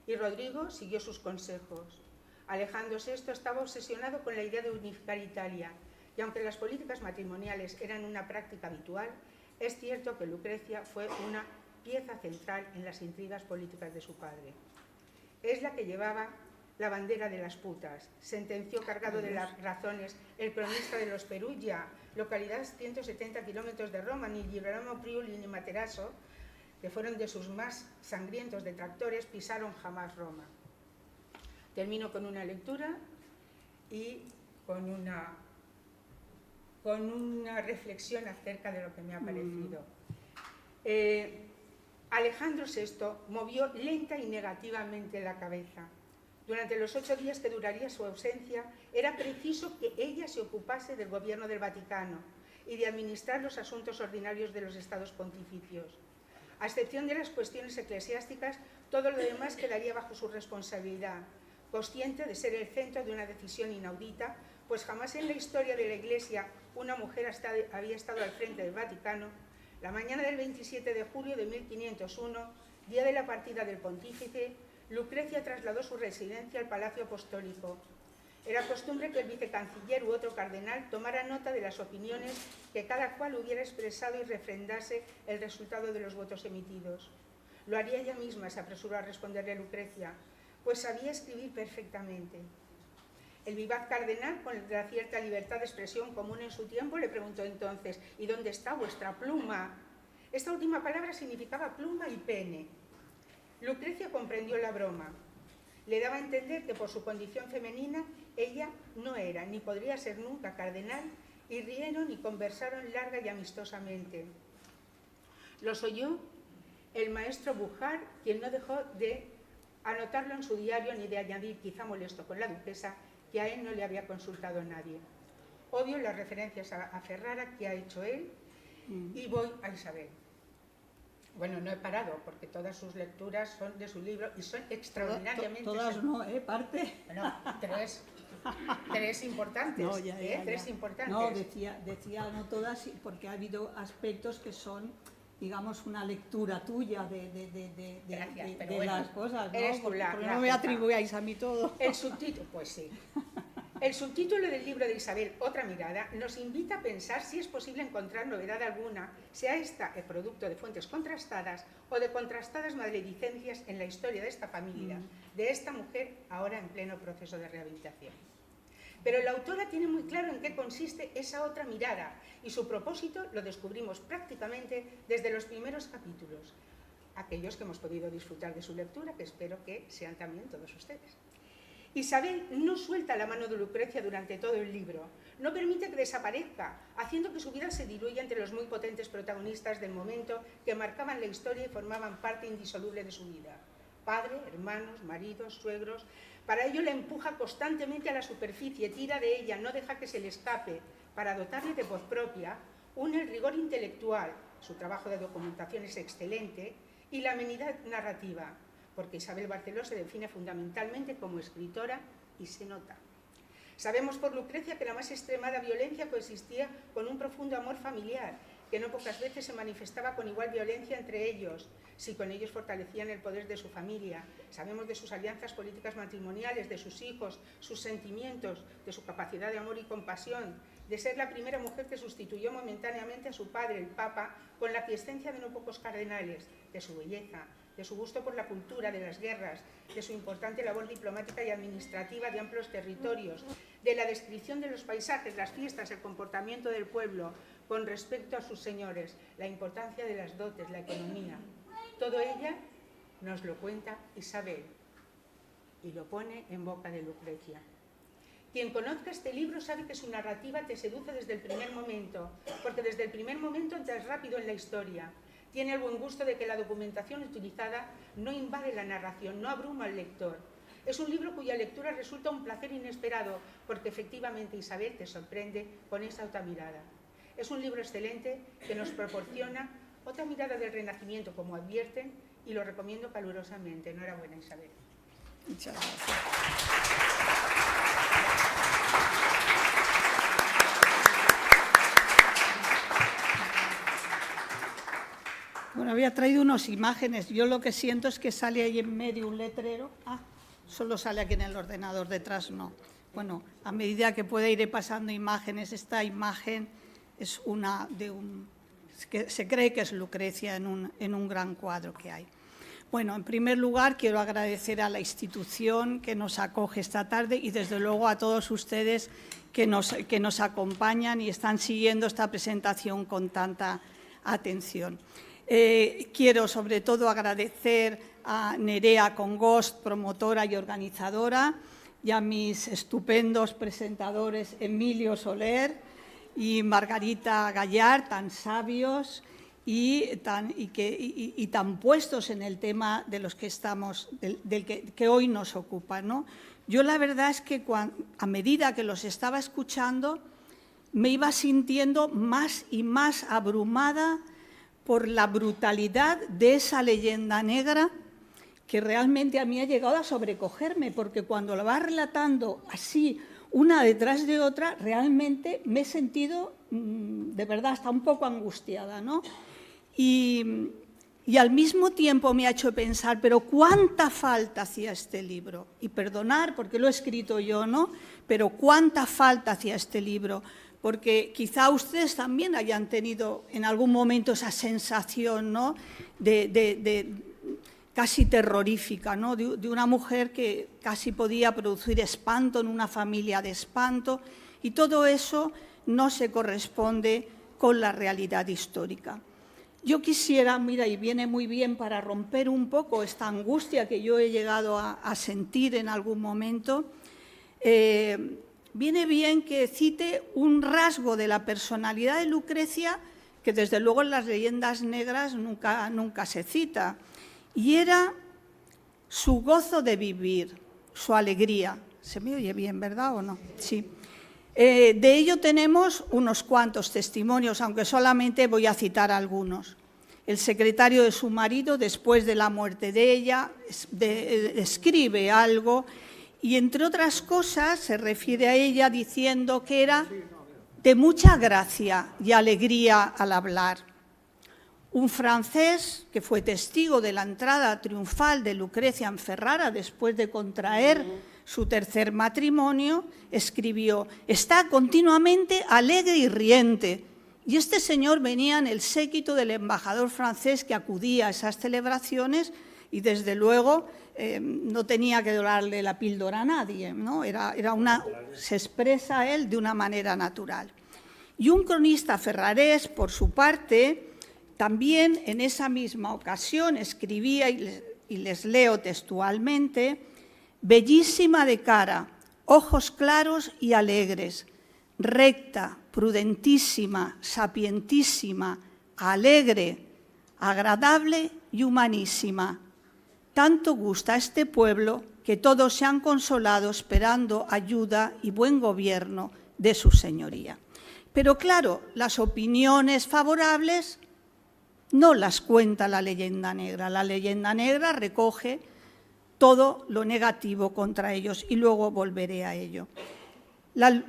y Rodrigo siguió sus consejos. Alejandro VI estaba obsesionado con la idea de unificar Italia, y aunque las políticas matrimoniales eran una práctica habitual, es cierto que Lucrecia fue una pieza central en las intrigas políticas de su padre. Es la que llevaba la bandera de las putas, sentenció cargado de las razones el cronista de los Perugia, localidad 170 kilómetros de Roma. Ni Girolamo Priuli ni Materasso, que fueron de sus más sangrientos detractores, pisaron jamás Roma. Termino con una lectura y con una reflexión acerca de lo que me ha parecido. Alejandro VI movió lenta y negativamente la cabeza. Durante los 8 días que duraría su ausencia, era preciso que ella se ocupase del gobierno del Vaticano y de administrar los asuntos ordinarios de los estados pontificios. A excepción de las cuestiones eclesiásticas, todo lo demás quedaría bajo su responsabilidad, consciente de ser el centro de una decisión inaudita, pues jamás en la historia de la Iglesia una mujer había estado al frente del Vaticano. La mañana del 27 de julio de 1501, día de la partida del pontífice, Lucrecia trasladó su residencia al Palacio Apostólico. Era costumbre que el vicecanciller u otro cardenal tomara nota de las opiniones que cada cual hubiera expresado y refrendase el resultado de los votos emitidos. Lo haría ella misma, se apresuró a responderle Lucrecia, pues sabía escribir perfectamente. El vivaz cardenal, con la cierta libertad de expresión común en su tiempo, le preguntó entonces: ¿y dónde está vuestra pluma? Esta última palabra significaba pluma y pene. Lucrecia comprendió la broma. Le daba a entender que por su condición femenina ella no era ni podría ser nunca cardenal, y rieron y conversaron larga y amistosamente. Los oyó el maestro Bujar, quien no dejó de anotarlo en su diario ni de añadir, quizá molesto con la duquesa, que a él no le había consultado nadie. Obvio las referencias a Ferrara que ha hecho él, y voy a Isabel. Bueno, no he parado, porque todas sus lecturas son de su libro y son extraordinariamente... Todas no, parte. Bueno, tres importantes. No, ya. Tres importantes. No, decía no todas, porque ha habido aspectos que son, digamos, una lectura tuya de bueno, las cosas, ¿no? Eres tú porque la no me atribuyáis a mí todo. El subtítulo, pues sí. El subtítulo del libro de Isabel, Otra mirada, nos invita a pensar si es posible encontrar novedad alguna, sea esta el producto de fuentes contrastadas o de contrastadas maledicencias en la historia de esta familia, de esta mujer ahora en pleno proceso de rehabilitación. Pero la autora tiene muy claro en qué consiste esa otra mirada y su propósito lo descubrimos prácticamente desde los primeros capítulos, aquellos que hemos podido disfrutar de su lectura, que espero que sean también todos ustedes. Isabel no suelta la mano de Lucrecia durante todo el libro, no permite que desaparezca, haciendo que su vida se diluya entre los muy potentes protagonistas del momento que marcaban la historia y formaban parte indisoluble de su vida. Padre, hermanos, maridos, suegros. Para ello la empuja constantemente a la superficie, tira de ella, no deja que se le escape. Para dotarle de voz propia, une el rigor intelectual, su trabajo de documentación es excelente, y la amenidad narrativa, porque Isabel Barceló se define fundamentalmente como escritora y se nota. Sabemos por Lucrecia que la más extremada violencia coexistía con un profundo amor familiar, que no pocas veces se manifestaba con igual violencia entre ellos, si con ellos fortalecían el poder de su familia. Sabemos de sus alianzas políticas matrimoniales, de sus hijos, sus sentimientos, de su capacidad de amor y compasión, de ser la primera mujer que sustituyó momentáneamente a su padre, el Papa, con la aquiescencia de no pocos cardenales, de su belleza, de su gusto por la cultura, de las guerras, de su importante labor diplomática y administrativa de amplios territorios, de la descripción de los paisajes, las fiestas, el comportamiento del pueblo con respecto a sus señores, la importancia de las dotes, la economía. Todo ella nos lo cuenta Isabel y lo pone en boca de Lucrecia. Quien conozca este libro sabe que su narrativa te seduce desde el primer momento, porque desde el primer momento entras rápido en la historia. Tiene el buen gusto de que la documentación utilizada no invade la narración, no abruma al lector. Es un libro cuya lectura resulta un placer inesperado, porque efectivamente Isabel te sorprende con esa otra mirada. Es un libro excelente que nos proporciona otra mirada del Renacimiento, como advierten, y lo recomiendo calurosamente. Enhorabuena, Isabel. Muchas gracias. Bueno, había traído unas imágenes. Yo lo que siento es que sale ahí en medio un letrero. Solo sale aquí en el ordenador, detrás no. Bueno, a medida que pueda iré pasando imágenes. Esta imagen es una de que se cree que es Lucrecia en un gran cuadro que hay. Bueno, en primer lugar quiero agradecer a la institución que nos acoge esta tarde y desde luego a todos ustedes que nos acompañan y están siguiendo esta presentación con tanta atención. Quiero sobre todo agradecer a Nerea Congost, promotora y organizadora, y a mis estupendos presentadores Emilio Soler y Margarita Gallard, tan sabios y tan puestos en el tema de los que estamos, que hoy nos ocupa, ¿no? Yo la verdad es que a medida que los estaba escuchando me iba sintiendo más y más abrumada por la brutalidad de esa leyenda negra que realmente a mí ha llegado a sobrecogerme, porque cuando lo va relatando así, una detrás de otra, realmente me he sentido, de verdad, hasta un poco angustiada, ¿no? Y al mismo tiempo me ha hecho pensar, pero ¿cuánta falta hacía este libro? Y perdonar, porque lo he escrito yo, ¿no? Pero ¿cuánta falta hacía este libro? Porque quizá ustedes también hayan tenido en algún momento esa sensación, ¿no? de casi terrorífica, ¿no? de una mujer que casi podía producir espanto en una familia de espanto, y todo eso no se corresponde con la realidad histórica. Yo quisiera, mira, y viene muy bien para romper un poco esta angustia que yo he llegado a sentir en algún momento, viene bien que cite un rasgo de la personalidad de Lucrecia que desde luego en las leyendas negras nunca se cita, y era su gozo de vivir, su alegría. ¿Se me oye bien, verdad o no? Sí. De ello tenemos unos cuantos testimonios, aunque solamente voy a citar algunos. El secretario de su marido, después de la muerte de ella, escribe algo y, entre otras cosas, se refiere a ella diciendo que era de mucha gracia y alegría al hablar. Un francés que fue testigo de la entrada triunfal de Lucrecia en Ferrara después de contraer su tercer matrimonio, escribió: está continuamente alegre y riente. Y este señor venía en el séquito del embajador francés que acudía a esas celebraciones y, desde luego, no tenía que dorarle la píldora a nadie, ¿no? Se expresa él de una manera natural. Y un cronista ferrarés, por su parte, también en esa misma ocasión escribía, y les leo textualmente: bellísima de cara, ojos claros y alegres, recta, prudentísima, sapientísima, alegre, agradable y humanísima. Tanto gusta a este pueblo que todos se han consolado esperando ayuda y buen gobierno de su señoría. Pero claro, las opiniones favorables no las cuenta la leyenda negra. La leyenda negra recoge todo lo negativo contra ellos y luego volveré a ello. La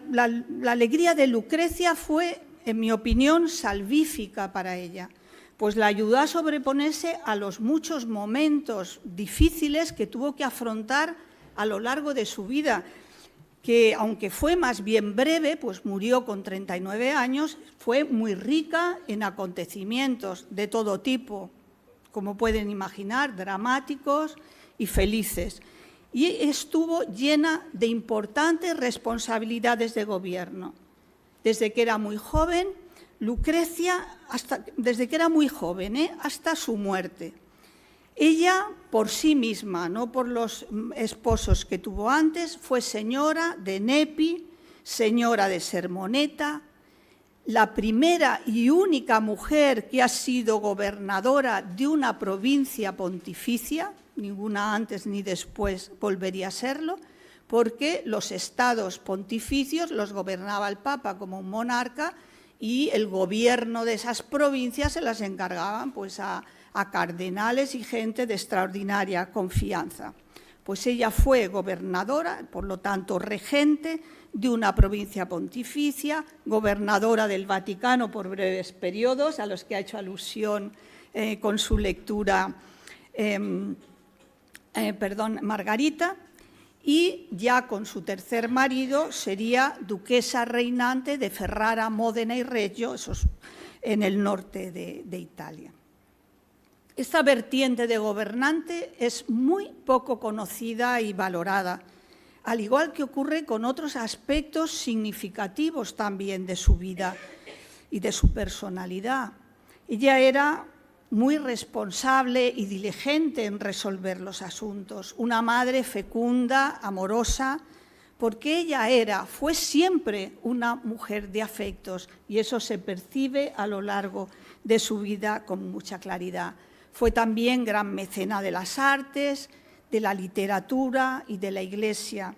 alegría de Lucrecia fue, en mi opinión, salvífica para ella, pues la ayudó a sobreponerse a los muchos momentos difíciles que tuvo que afrontar a lo largo de su vida, que aunque fue más bien breve, pues murió con 39 años, fue muy rica en acontecimientos de todo tipo, como pueden imaginar, dramáticos y felices. Y estuvo llena de importantes responsabilidades de gobierno. Desde que era muy joven, Lucrecia, hasta su muerte. Ella, por sí misma, no por los esposos que tuvo antes, fue señora de Nepi, señora de Sermoneta, la primera y única mujer que ha sido gobernadora de una provincia pontificia, ninguna antes ni después volvería a serlo, porque los estados pontificios los gobernaba el Papa como un monarca y el gobierno de esas provincias se las encargaban pues a cardenales y gente de extraordinaria confianza. Pues ella fue gobernadora, por lo tanto regente de una provincia pontificia, gobernadora del Vaticano por breves periodos, a los que ha hecho alusión con su lectura Margarita, y ya con su tercer marido sería duquesa reinante de Ferrara, Módena y Reggio, esos en el norte de Italia. Esta vertiente de gobernante es muy poco conocida y valorada, al igual que ocurre con otros aspectos significativos también de su vida y de su personalidad. Ella era muy responsable y diligente en resolver los asuntos, una madre fecunda, amorosa, porque ella fue siempre una mujer de afectos y eso se percibe a lo largo de su vida con mucha claridad. Fue también gran mecena de las artes, de la literatura y de la Iglesia.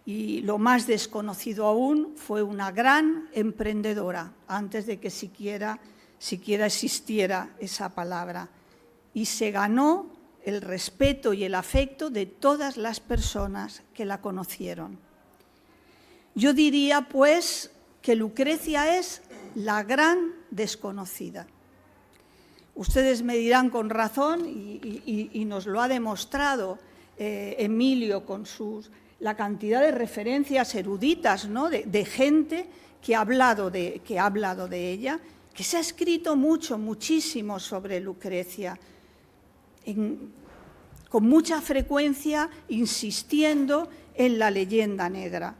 Y lo más desconocido aún, fue una gran emprendedora, antes de que siquiera existiera esa palabra. Y se ganó el respeto y el afecto de todas las personas que la conocieron. Yo diría, pues, que Lucrecia es la gran desconocida. Ustedes me dirán con razón, y nos lo ha demostrado Emilio con la cantidad de referencias eruditas, ¿no?, de gente que ha hablado de ella, que se ha escrito muchísimo sobre Lucrecia, con mucha frecuencia insistiendo en la leyenda negra.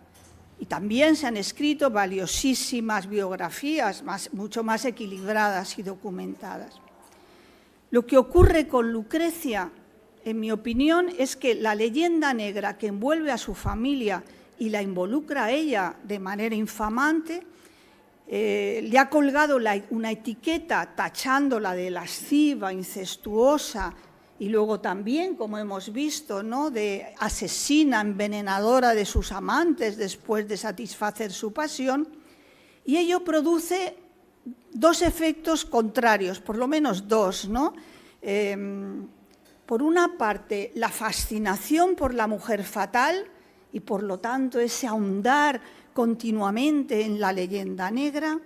Y también se han escrito valiosísimas biografías, mucho más equilibradas y documentadas. Lo que ocurre con Lucrecia, en mi opinión, es que la leyenda negra que envuelve a su familia y la involucra a ella de manera infamante, le ha colgado una etiqueta tachándola de lasciva, incestuosa y luego también, como hemos visto, ¿no?, de asesina, envenenadora de sus amantes después de satisfacer su pasión, y ello produce dos efectos contrarios, por lo menos dos, ¿no? Por una parte, la fascinación por la mujer fatal y, por lo tanto, ese ahondar continuamente en la leyenda negra,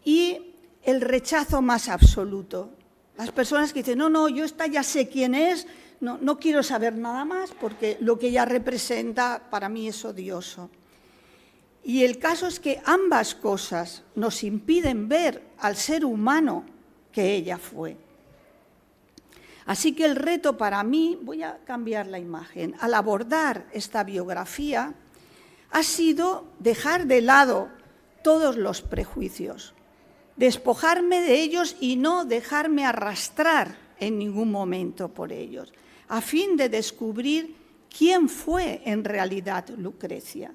y el rechazo más absoluto. Las personas que dicen, no, yo esta ya sé quién es, no quiero saber nada más porque lo que ella representa para mí es odioso. Y el caso es que ambas cosas nos impiden ver al ser humano que ella fue. Así que el reto para mí, voy a cambiar la imagen, al abordar esta biografía, ha sido dejar de lado todos los prejuicios, despojarme de ellos y no dejarme arrastrar en ningún momento por ellos, a fin de descubrir quién fue en realidad Lucrecia,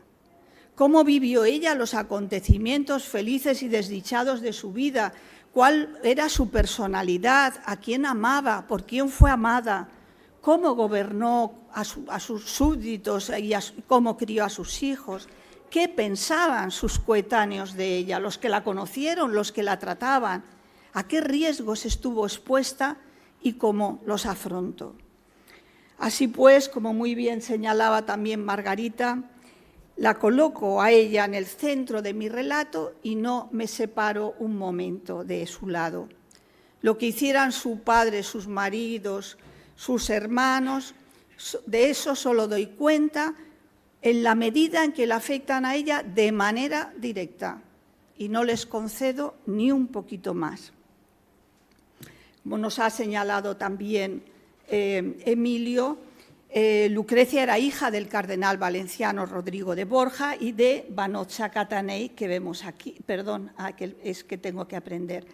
cómo vivió ella los acontecimientos felices y desdichados de su vida, cuál era su personalidad, a quién amaba, por quién fue amada, cómo gobernó a sus súbditos y cómo crió a sus hijos, qué pensaban sus coetáneos de ella, los que la conocieron, los que la trataban, a qué riesgos estuvo expuesta y cómo los afrontó. Así pues, como muy bien señalaba también Margarita, la coloco a ella en el centro de mi relato y no me separo un momento de su lado. Lo que hicieran su padre, sus maridos, sus hermanos, de eso solo doy cuenta en la medida en que la afectan a ella de manera directa y no les concedo ni un poquito más. Como nos ha señalado también Emilio, Lucrecia era hija del cardenal valenciano Rodrigo de Borja y de Vanocha Catanei, que vemos aquí. Perdón, es que tengo que aprender.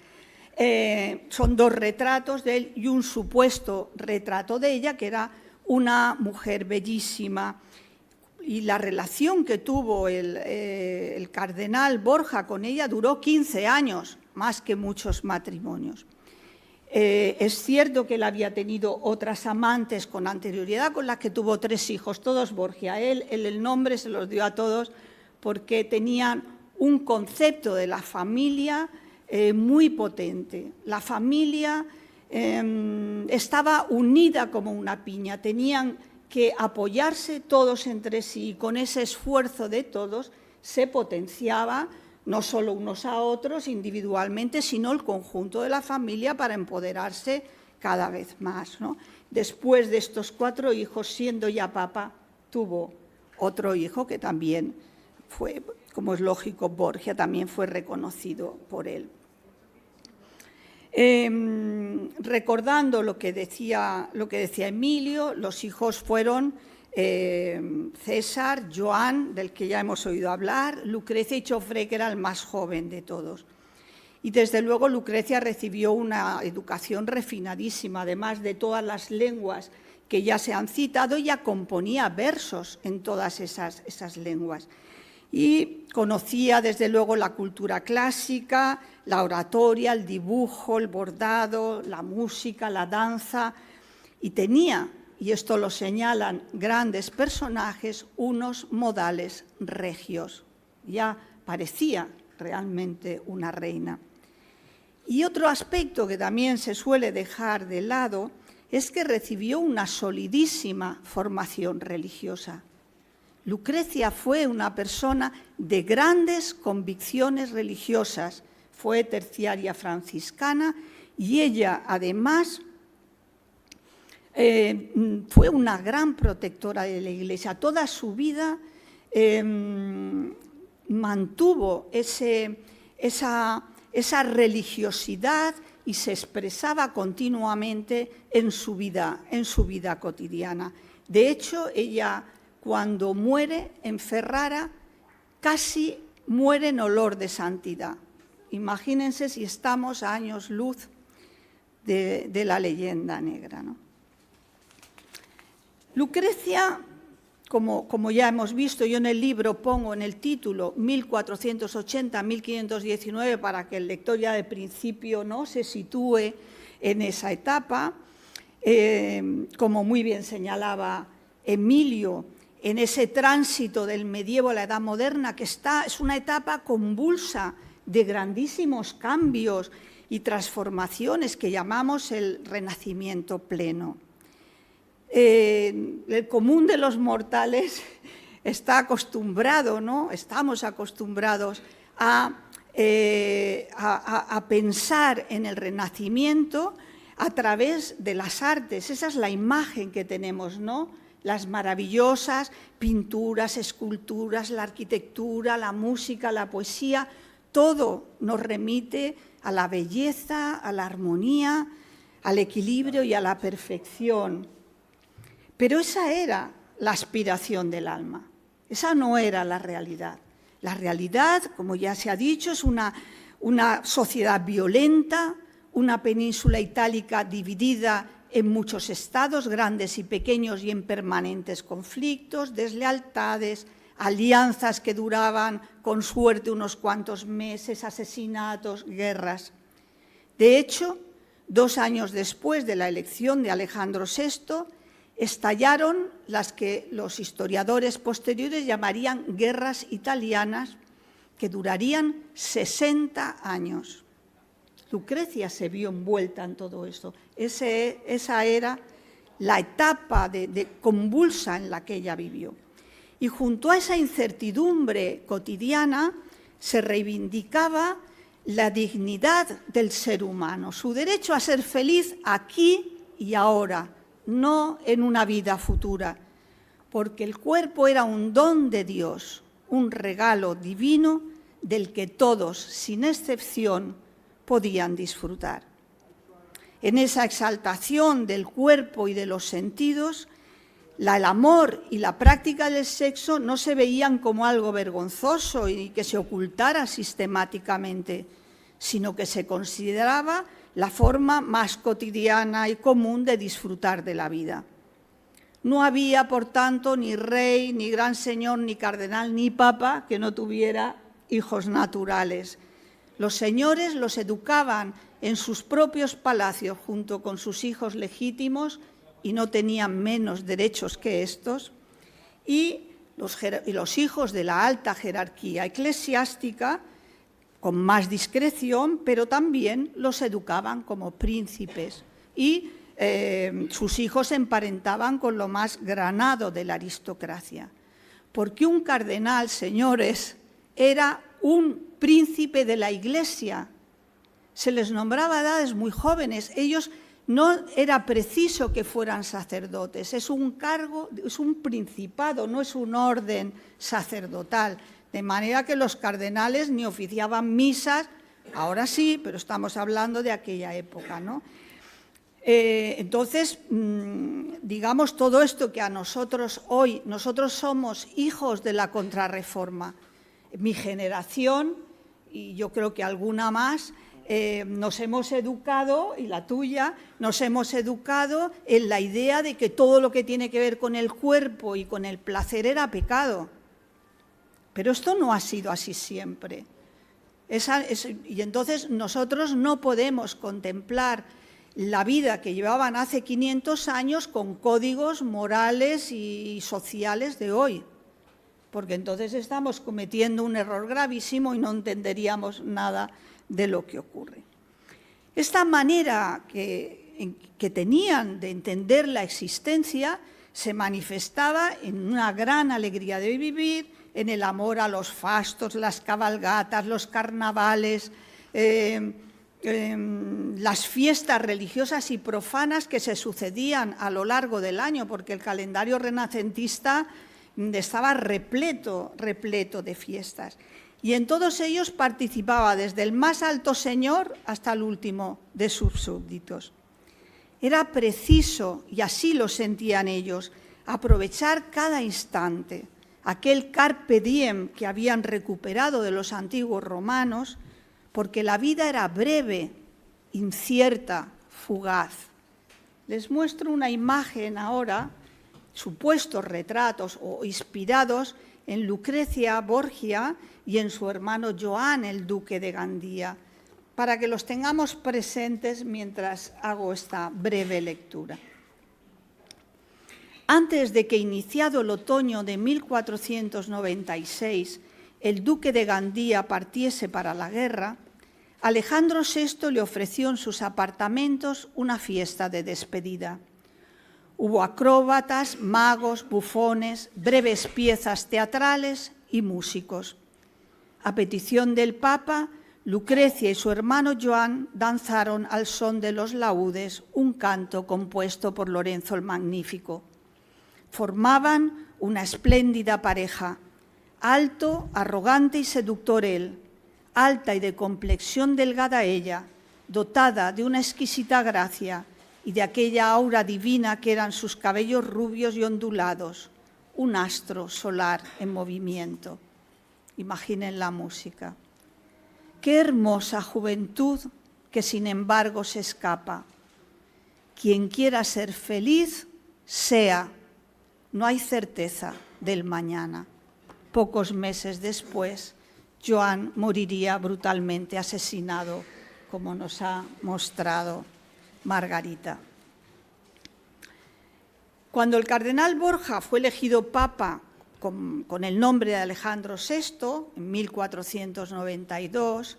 Son dos retratos de él y un supuesto retrato de ella, que era una mujer bellísima. Y la relación que tuvo el cardenal Borja con ella duró 15 años, más que muchos matrimonios. Es cierto que él había tenido otras amantes con anterioridad, con las que tuvo 3 hijos, todos Borgia. Él el nombre se los dio a todos porque tenían un concepto de la familia muy potente. La familia estaba unida como una piña, tenían que apoyarse todos entre sí y con ese esfuerzo de todos se potenciaba no solo unos a otros individualmente, sino el conjunto de la familia para empoderarse cada vez más, ¿no? Después de estos 4 hijos, siendo ya papa, tuvo otro hijo que también fue, como es lógico, Borgia, también fue reconocido por él. Recordando lo que decía Emilio, los hijos fueron César, Joan, del que ya hemos oído hablar, Lucrecia y Chofré, que era el más joven de todos. Y desde luego Lucrecia recibió una educación refinadísima, además de todas las lenguas que ya se han citado, ella componía versos en todas esas lenguas. Y conocía desde luego la cultura clásica, la oratoria, el dibujo, el bordado, la música, la danza, y tenía, y esto lo señalan grandes personajes, unos modales regios. Ya parecía realmente una reina. Y otro aspecto que también se suele dejar de lado es que recibió una solidísima formación religiosa. Lucrecia fue una persona de grandes convicciones religiosas, fue terciaria franciscana y ella además fue una gran protectora de la Iglesia. Toda su vida mantuvo esa religiosidad y se expresaba continuamente en su vida cotidiana. De hecho, ella, cuando muere en Ferrara, casi muere en olor de santidad. Imagínense si estamos a años luz de la leyenda negra, ¿no? Lucrecia, como ya hemos visto, yo en el libro pongo en el título 1480-1519 para que el lector ya de principio, ¿no?, se sitúe en esa etapa, como muy bien señalaba Emilio, en ese tránsito del medievo a la Edad Moderna, que es una etapa convulsa de grandísimos cambios y transformaciones que llamamos el Renacimiento pleno. El común de los mortales está acostumbrado, ¿no? Estamos acostumbrados a pensar en el Renacimiento, a través de las artes. Esa es la imagen que tenemos, ¿no? Las maravillosas pinturas, esculturas, la arquitectura, la música, la poesía, todo nos remite a la belleza, a la armonía, al equilibrio y a la perfección. Pero esa era la aspiración del alma, esa no era la realidad. La realidad, como ya se ha dicho, es una sociedad violenta, una península itálica dividida en muchos estados, grandes y pequeños y en permanentes conflictos, deslealtades, alianzas que duraban con suerte unos cuantos meses, asesinatos, guerras. De hecho, 2 años después de la elección de Alejandro VI, estallaron las que los historiadores posteriores llamarían guerras italianas, que durarían 60 años. Lucrecia se vio envuelta en todo esto. Esa era la etapa convulsa en la que ella vivió. Y junto a esa incertidumbre cotidiana se reivindicaba la dignidad del ser humano, su derecho a ser feliz aquí y ahora, no en una vida futura, porque el cuerpo era un don de Dios, un regalo divino del que todos, sin excepción, podían disfrutar. En esa exaltación del cuerpo y de los sentidos, el amor y la práctica del sexo no se veían como algo vergonzoso y que se ocultara sistemáticamente, sino que se consideraba la forma más cotidiana y común de disfrutar de la vida. No había, por tanto, ni rey, ni gran señor, ni cardenal, ni papa que no tuviera hijos naturales. Los señores los educaban en sus propios palacios junto con sus hijos legítimos y no tenían menos derechos que estos, y los hijos de la alta jerarquía eclesiástica con más discreción, pero también los educaban como príncipes y sus hijos se emparentaban con lo más granado de la aristocracia. Porque un cardenal, señores, era un príncipe de la Iglesia. Se les nombraba a edades muy jóvenes. Ellos no era preciso que fueran sacerdotes. Es un cargo, es un principado, no es un orden sacerdotal. De manera que los cardenales ni oficiaban misas, ahora sí, pero estamos hablando de aquella época, ¿no? Entonces, digamos, todo esto que a nosotros hoy, nosotros somos hijos de la Contrarreforma. Mi generación, y yo creo que alguna más, nos hemos educado, y la tuya, nos hemos educado en la idea de que todo lo que tiene que ver con el cuerpo y con el placer era pecado. Pero esto no ha sido así siempre. Y entonces nosotros no podemos contemplar la vida que llevaban hace 500 años con códigos morales y sociales de hoy, porque entonces estamos cometiendo un error gravísimo y no entenderíamos nada de lo que ocurre. Esta manera que tenían de entender la existencia se manifestaba en una gran alegría de vivir, en el amor a los fastos, las cabalgatas, los carnavales, las fiestas religiosas y profanas que se sucedían a lo largo del año, porque el calendario renacentista estaba repleto de fiestas. Y en todos ellos participaba desde el más alto señor hasta el último de sus súbditos. Era preciso, y así lo sentían ellos, aprovechar cada instante, aquel carpe diem que habían recuperado de los antiguos romanos, porque la vida era breve, incierta, fugaz. Les muestro una imagen ahora, supuestos retratos o inspirados en Lucrecia Borgia y en su hermano Joan, el duque de Gandía, para que los tengamos presentes mientras hago esta breve lectura. Antes de que, iniciado el otoño de 1496, el duque de Gandía partiese para la guerra, Alejandro VI le ofreció en sus apartamentos una fiesta de despedida. Hubo acróbatas, magos, bufones, breves piezas teatrales y músicos. A petición del Papa, Lucrecia y su hermano Joan danzaron al son de los laúdes un canto compuesto por Lorenzo el Magnífico. Formaban una espléndida pareja, alto, arrogante y seductor él, alta y de complexión delgada ella, dotada de una exquisita gracia y de aquella aura divina que eran sus cabellos rubios y ondulados, un astro solar en movimiento. Imaginen la música. Qué hermosa juventud que sin embargo se escapa. Quien quiera ser feliz, sea. No hay certeza del mañana. Pocos meses después, Joan moriría brutalmente asesinado, como nos ha mostrado Margarita. Cuando el cardenal Borja fue elegido papa con el nombre de Alejandro VI, en 1492,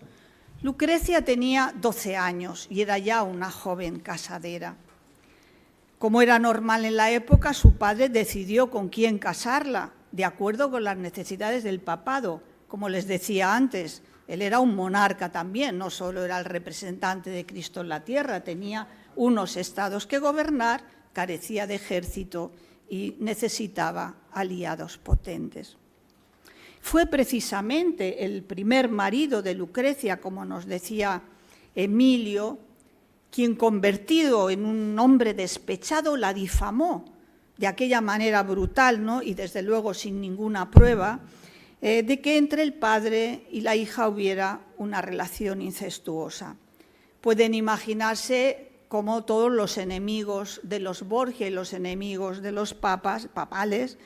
Lucrecia tenía 12 años y era ya una joven casadera. Como era normal en la época, su padre decidió con quién casarla, de acuerdo con las necesidades del papado. Como les decía antes, él era un monarca también, no solo era el representante de Cristo en la tierra, tenía unos estados que gobernar, carecía de ejército y necesitaba aliados potentes. Fue precisamente el primer marido de Lucrecia, como nos decía Emilio, quien, convertido en un hombre despechado, la difamó de aquella manera brutal, ¿no? Y desde luego sin ninguna prueba, de que entre el padre y la hija hubiera una relación incestuosa. Pueden imaginarse cómo todos los enemigos de los Borgia y los enemigos de los papales,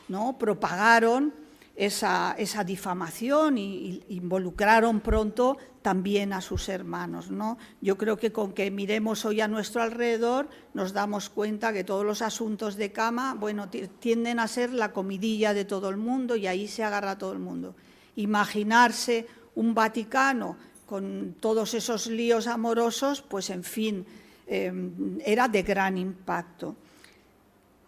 ¿no?, propagaron esa difamación y involucraron pronto también a sus hermanos, ¿no? Yo creo que con que miremos hoy a nuestro alrededor nos damos cuenta que todos los asuntos de cama, bueno, tienden a ser la comidilla de todo el mundo y ahí se agarra todo el mundo. Imaginarse un Vaticano con todos esos líos amorosos, pues en fin, era de gran impacto.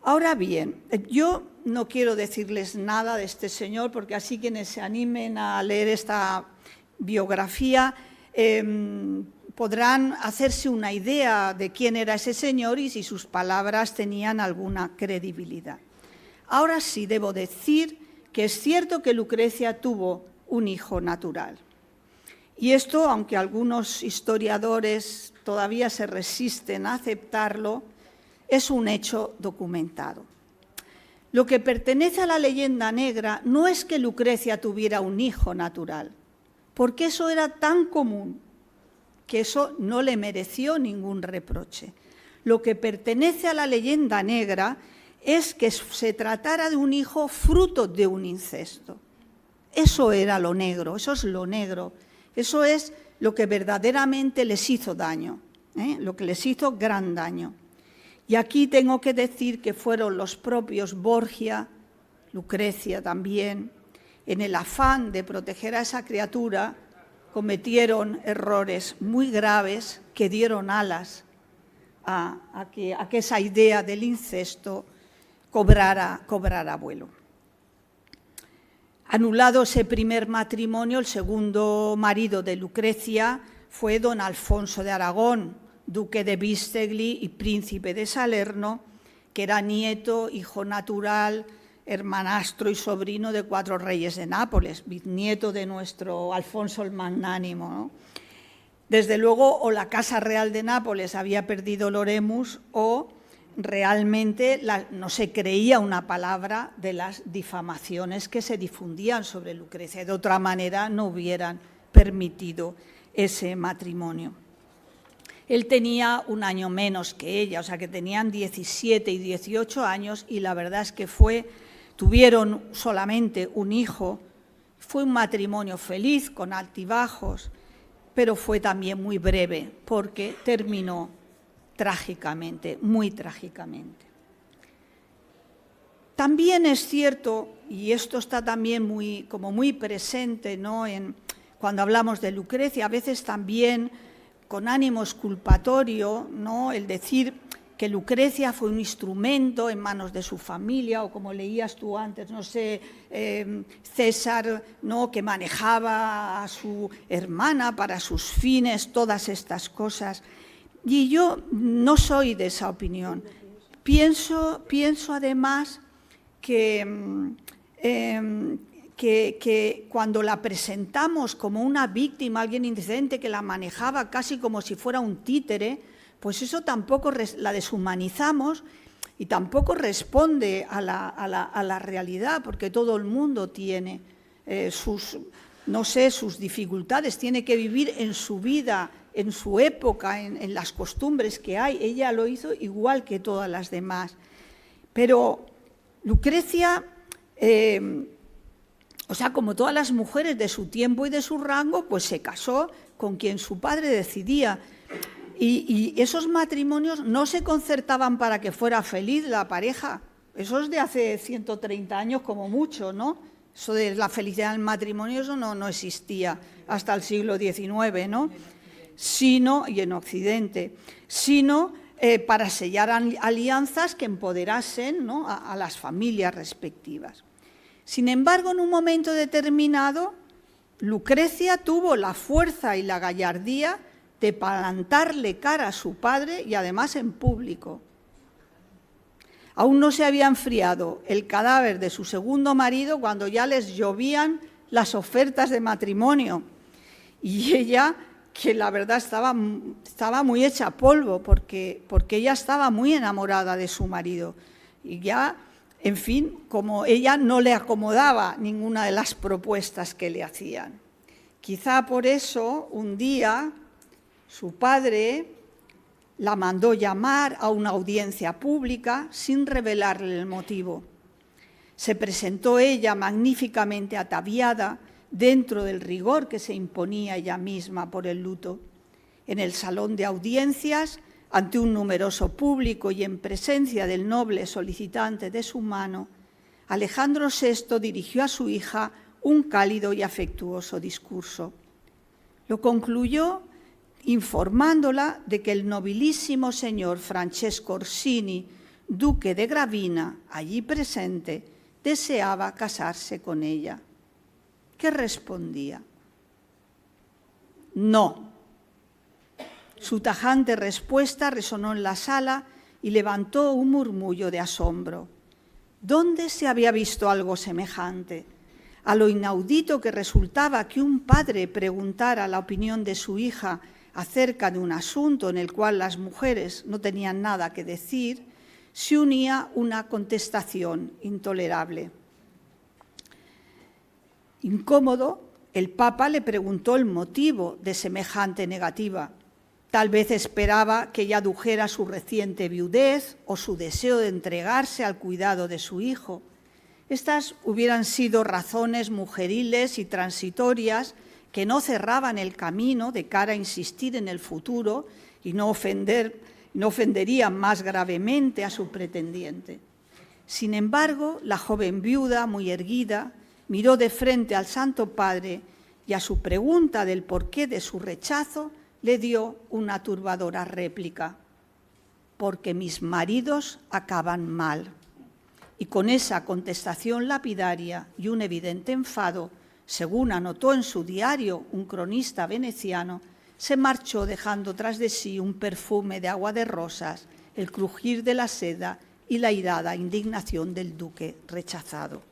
Ahora bien, yo no quiero decirles nada de este señor, porque así quienes se animen a leer esta biografía podrán hacerse una idea de quién era ese señor y si sus palabras tenían alguna credibilidad. Ahora sí debo decir que es cierto que Lucrecia tuvo un hijo natural. Y esto, aunque algunos historiadores todavía se resisten a aceptarlo, es un hecho documentado. Lo que pertenece a la leyenda negra no es que Lucrecia tuviera un hijo natural, porque eso era tan común que eso no le mereció ningún reproche. Lo que pertenece a la leyenda negra es que se tratara de un hijo fruto de un incesto. Eso era lo negro, eso es lo negro, eso es lo que verdaderamente les hizo daño, lo que les hizo gran daño. Y aquí tengo que decir que fueron los propios Borgia, Lucrecia también, en el afán de proteger a esa criatura, cometieron errores muy graves que dieron alas a que esa idea del incesto cobrara vuelo. Anulado ese primer matrimonio, el segundo marido de Lucrecia fue don Alfonso de Aragón, duque de Bistegli y príncipe de Salerno, que era nieto, hijo natural, hermanastro y sobrino de 4 reyes de Nápoles, bisnieto de nuestro Alfonso el Magnánimo, ¿no? Desde luego, o la Casa Real de Nápoles había perdido el oremus, o realmente no se creía una palabra de las difamaciones que se difundían sobre Lucrecia. De otra manera, no hubieran permitido ese matrimonio. Él tenía un año menos que ella, o sea que tenían 17 y 18 años, y la verdad es que tuvieron solamente un hijo. Fue un matrimonio feliz, con altibajos, pero fue también muy breve, porque terminó trágicamente, muy trágicamente. También es cierto, y esto está también muy presente, ¿no?, cuando hablamos de Lucrecia, a veces también con ánimo exculpatorio, ¿no?, el decir que Lucrecia fue un instrumento en manos de su familia, o como leías tú antes, no sé, César, ¿no?, que manejaba a su hermana para sus fines, todas estas cosas. Y yo no soy de esa opinión. Pienso además que cuando la presentamos como una víctima, alguien indecente que la manejaba casi como si fuera un títere, pues eso tampoco la deshumanizamos y tampoco responde a la realidad, porque todo el mundo tiene sus dificultades, tiene que vivir en su vida, en su época, en las costumbres que hay. Ella lo hizo igual que todas las demás. Pero Lucrecia, como todas las mujeres de su tiempo y de su rango, pues se casó con quien su padre decidía. Y esos matrimonios no se concertaban para que fuera feliz la pareja. Eso es de hace 130 años como mucho, ¿no? Eso de la felicidad del matrimonio, eso no existía hasta el siglo XIX, ¿no? Y en Occidente, sino para sellar alianzas que empoderasen, ¿no?, a las familias respectivas. Sin embargo, en un momento determinado, Lucrecia tuvo la fuerza y la gallardía de plantarle cara a su padre, y además en público. Aún no se había enfriado el cadáver de su segundo marido cuando ya les llovían las ofertas de matrimonio. Y ella, que la verdad estaba muy hecha polvo, porque ella estaba muy enamorada de su marido. Y ya, en fin, como ella no le acomodaba ninguna de las propuestas que le hacían. Quizá por eso, un día, su padre la mandó llamar a una audiencia pública sin revelarle el motivo. Se presentó ella magníficamente ataviada dentro del rigor que se imponía ella misma por el luto. En el salón de audiencias, ante un numeroso público y en presencia del noble solicitante de su mano, Alejandro VI dirigió a su hija un cálido y afectuoso discurso. Lo concluyó informándola de que el nobilísimo señor Francesco Orsini, duque de Gravina, allí presente, deseaba casarse con ella. ¿Qué respondía? No. Su tajante respuesta resonó en la sala y levantó un murmullo de asombro. ¿Dónde se había visto algo semejante? A lo inaudito que resultaba que un padre preguntara la opinión de su hija acerca de un asunto en el cual las mujeres no tenían nada que decir, se unía una contestación intolerable. Incómodo, el Papa le preguntó el motivo de semejante negativa. Tal vez esperaba que ella adujera su reciente viudez o su deseo de entregarse al cuidado de su hijo. Estas hubieran sido razones mujeriles y transitorias que no cerraban el camino de cara a insistir en el futuro y no ofenderían más gravemente a su pretendiente. Sin embargo, la joven viuda, muy erguida, miró de frente al Santo Padre y a su pregunta del porqué de su rechazo le dio una turbadora réplica: porque mis maridos acaban mal. Y con esa contestación lapidaria y un evidente enfado, según anotó en su diario un cronista veneciano, se marchó dejando tras de sí un perfume de agua de rosas, el crujir de la seda y la airada indignación del duque rechazado.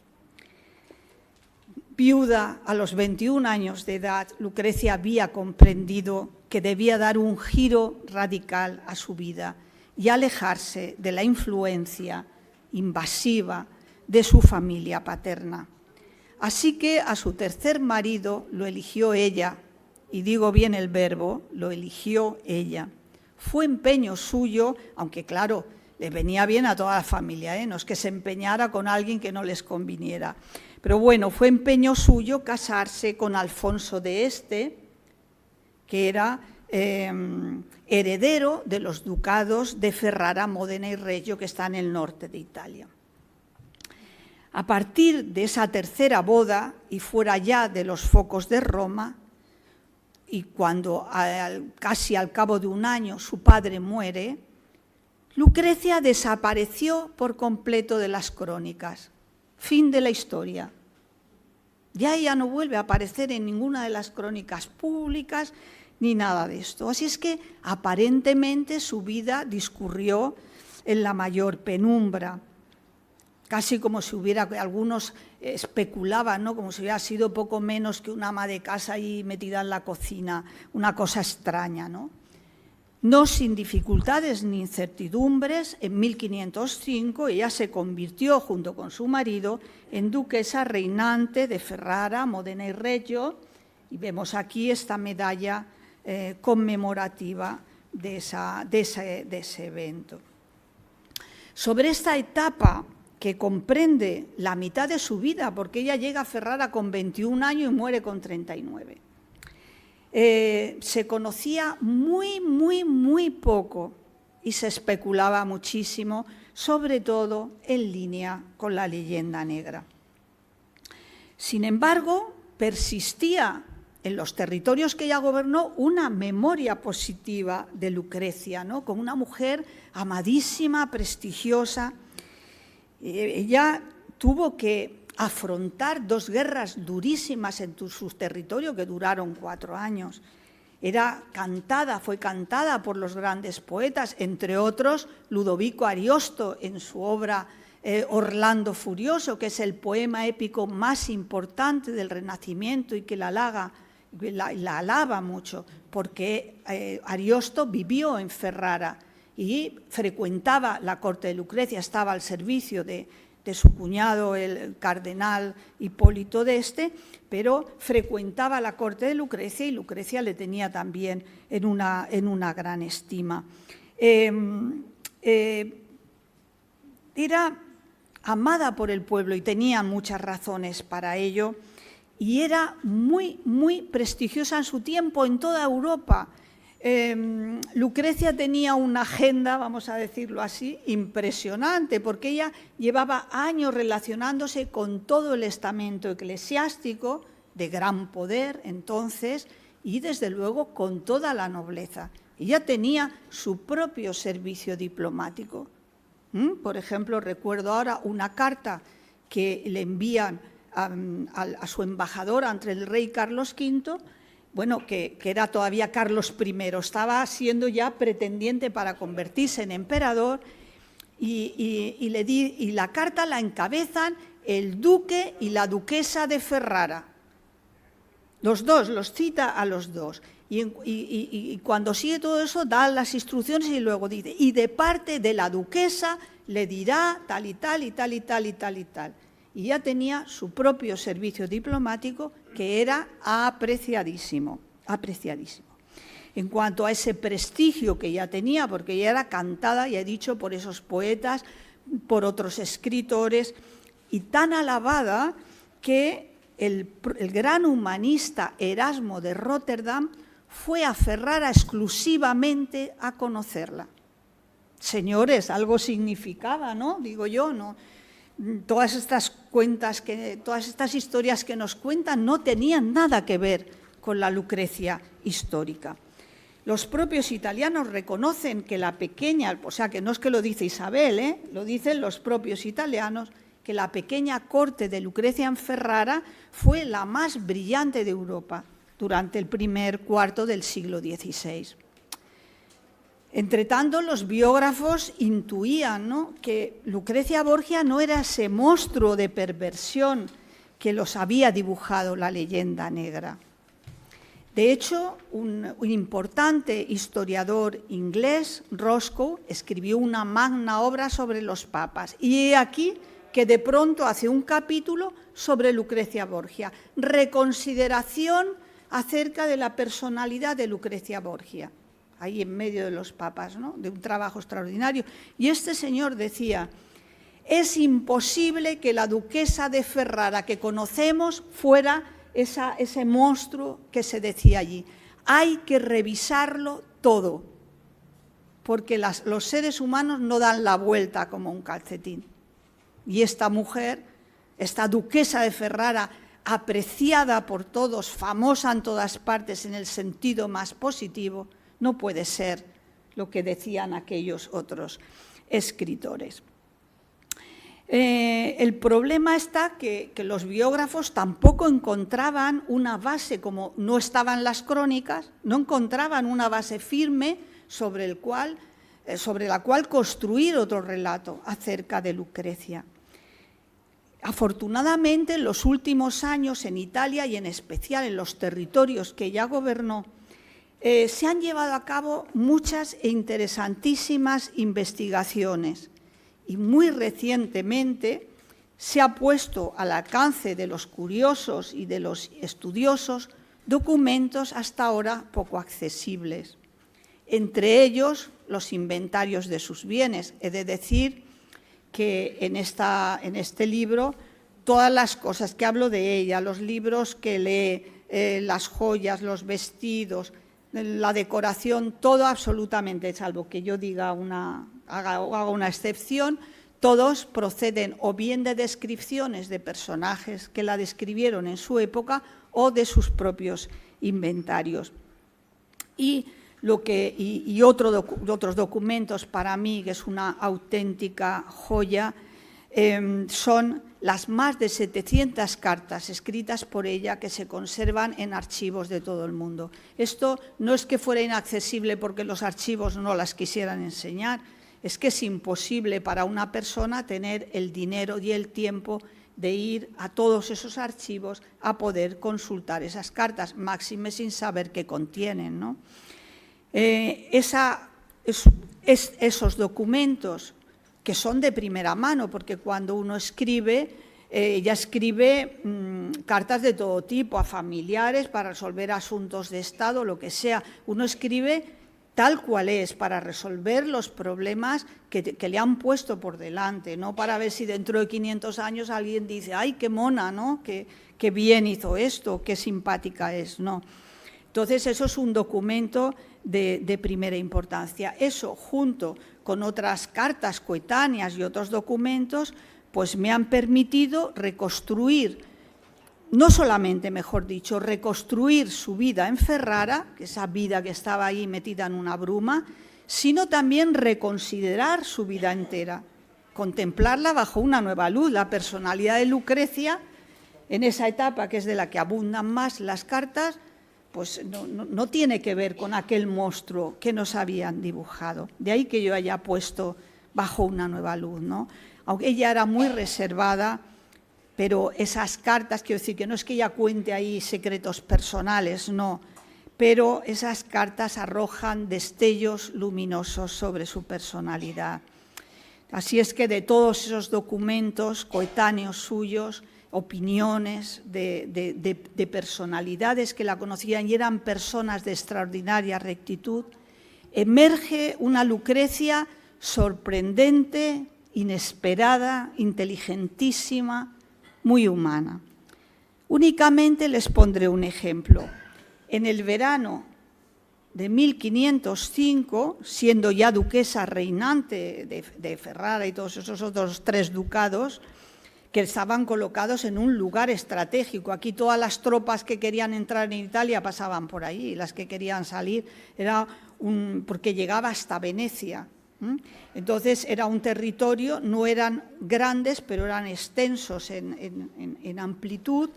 Viuda a los 21 años de edad, Lucrecia había comprendido que debía dar un giro radical a su vida y alejarse de la influencia invasiva de su familia paterna. Así que a su tercer marido lo eligió ella, y digo bien el verbo, lo eligió ella. Fue empeño suyo, aunque claro, le venía bien a toda la familia, no es que se empeñara con alguien que no les conviniera. Pero bueno, fue empeño suyo casarse con Alfonso de Este, que era heredero de los ducados de Ferrara, Módena y Reggio, que está en el norte de Italia. A partir de esa tercera boda, y fuera ya de los focos de Roma, y cuando casi al cabo de un año su padre muere, Lucrecia desapareció por completo de las crónicas. Fin de la historia. Ya ella no vuelve a aparecer en ninguna de las crónicas públicas ni nada de esto. Así es que aparentemente su vida discurrió en la mayor penumbra, casi como si hubiera, algunos especulaban, ¿no?, como si hubiera sido poco menos que una ama de casa ahí metida en la cocina, una cosa extraña, ¿no? No sin dificultades ni incertidumbres, en 1505 ella se convirtió, junto con su marido, en duquesa reinante de Ferrara, Módena y Reggio, y vemos aquí esta medalla conmemorativa de ese evento. Sobre esta etapa, que comprende la mitad de su vida, porque ella llega a Ferrara con 21 años y muere con 39, se conocía muy poco y se especulaba muchísimo, sobre todo en línea con la leyenda negra. Sin embargo, persistía en los territorios que ella gobernó una memoria positiva de Lucrecia, ¿no?, como una mujer amadísima, prestigiosa. Ella tuvo que afrontar 2 guerras durísimas en su territorio que duraron 4 años. Fue cantada por los grandes poetas, entre otros Ludovico Ariosto en su obra Orlando Furioso, que es el poema épico más importante del Renacimiento y que la alaba mucho, porque Ariosto vivió en Ferrara y frecuentaba la corte de Lucrecia, estaba al servicio de su cuñado, el cardenal Hipólito d'Este, pero frecuentaba la corte de Lucrecia y Lucrecia le tenía también en una gran estima. Era amada por el pueblo y tenía muchas razones para ello, y era muy prestigiosa en su tiempo en toda Europa. Lucrecia tenía una agenda, vamos a decirlo así, impresionante, porque ella llevaba años relacionándose con todo el estamento eclesiástico, de gran poder entonces, y desde luego con toda la nobleza. Ella tenía su propio servicio diplomático. Por ejemplo, recuerdo ahora una carta que le envían a su embajador ante el rey Carlos V, bueno, que era todavía Carlos I, estaba siendo ya pretendiente para convertirse en emperador, y la carta la encabezan el duque y la duquesa de Ferrara. Los dos, los cita a los dos. Y cuando sigue todo eso, da las instrucciones y luego dice, y de parte de la duquesa le dirá tal y tal y tal y tal y tal y tal. Y ya tenía su propio servicio diplomático, que era apreciadísimo. En cuanto a ese prestigio que ya tenía, porque ella era cantada, ya he dicho, por esos poetas, por otros escritores, y tan alabada que el gran humanista Erasmo de Rotterdam fue a Ferrara exclusivamente a conocerla. Señores, algo significaba, ¿no? Digo yo, ¿no? Todas estas historias que nos cuentan no tenían nada que ver con la Lucrecia histórica. Los propios italianos reconocen que la pequeña, o sea, que no es que lo dice Isabel, lo dicen los propios italianos, que la pequeña corte de Lucrecia en Ferrara fue la más brillante de Europa durante el primer cuarto del siglo XVI. Entretanto, los biógrafos intuían, ¿no?, que Lucrecia Borgia no era ese monstruo de perversión que los había dibujado la leyenda negra. De hecho, un importante historiador inglés, Roscoe, escribió una magna obra sobre los papas. Y he aquí que de pronto hace un capítulo sobre Lucrecia Borgia, reconsideración acerca de la personalidad de Lucrecia Borgia, ahí en medio de los papas, ¿no?, de un trabajo extraordinario. Y este señor decía, es imposible que la duquesa de Ferrara que conocemos fuera ese monstruo que se decía allí. Hay que revisarlo todo, porque los seres humanos no dan la vuelta como un calcetín. Y esta mujer, esta duquesa de Ferrara, apreciada por todos, famosa en todas partes en el sentido más positivo, no puede ser lo que decían aquellos otros escritores. El problema está que los biógrafos tampoco encontraban una base, como no estaban las crónicas, no encontraban una base firme sobre la cual construir otro relato acerca de Lucrecia. Afortunadamente, en los últimos años en Italia y en especial en los territorios que ella gobernó, se han llevado a cabo muchas e interesantísimas investigaciones y muy recientemente se ha puesto al alcance de los curiosos y de los estudiosos documentos hasta ahora poco accesibles. Entre ellos, los inventarios de sus bienes. He de decir que en este libro, todas las cosas que hablo de ella, los libros que lee, las joyas, los vestidos, la decoración, todo absolutamente, salvo que yo diga haga una excepción, todos proceden o bien de descripciones de personajes que la describieron en su época o de sus propios inventarios. Y otros documentos para mí, que es una auténtica joya, son las más de 700 cartas escritas por ella que se conservan en archivos de todo el mundo. Esto no es que fuera inaccesible porque los archivos no las quisieran enseñar, es que es imposible para una persona tener el dinero y el tiempo de ir a todos esos archivos a poder consultar esas cartas, máxime sin saber qué contienen, ¿no? Esos documentos que son de primera mano, porque cuando uno escribe, ella escribe cartas de todo tipo, a familiares, para resolver asuntos de Estado, lo que sea. Uno escribe tal cual es, para resolver los problemas que le han puesto por delante, no para ver si dentro de 500 años alguien dice, ¡ay, qué mona!, ¿no? Qué bien hizo esto, qué simpática es, ¿no? Entonces, eso es un documento de primera importancia. Eso, junto con otras cartas coetáneas y otros documentos, pues me han permitido reconstruir, no solamente, mejor dicho, reconstruir su vida en Ferrara, que esa vida que estaba ahí metida en una bruma, sino también reconsiderar su vida entera, contemplarla bajo una nueva luz. La personalidad de Lucrecia, en esa etapa que es de la que abundan más las cartas, pues no tiene que ver con aquel monstruo que nos habían dibujado. De ahí que yo haya puesto bajo una nueva luz, ¿no? Aunque ella era muy reservada, pero esas cartas, quiero decir que no es que ella cuente ahí secretos personales, no, pero esas cartas arrojan destellos luminosos sobre su personalidad. Así es que de todos esos documentos coetáneos suyos, opiniones de personalidades que la conocían y eran personas de extraordinaria rectitud, emerge una Lucrecia sorprendente, inesperada, inteligentísima, muy humana. Únicamente les pondré un ejemplo. En el verano de 1505, siendo ya duquesa reinante de Ferrara y todos esos otros 3 ducados, que estaban colocados en un lugar estratégico. Aquí todas las tropas que querían entrar en Italia pasaban por ahí, y las que querían salir porque llegaba hasta Venecia. Entonces era un territorio, no eran grandes, pero eran extensos en amplitud,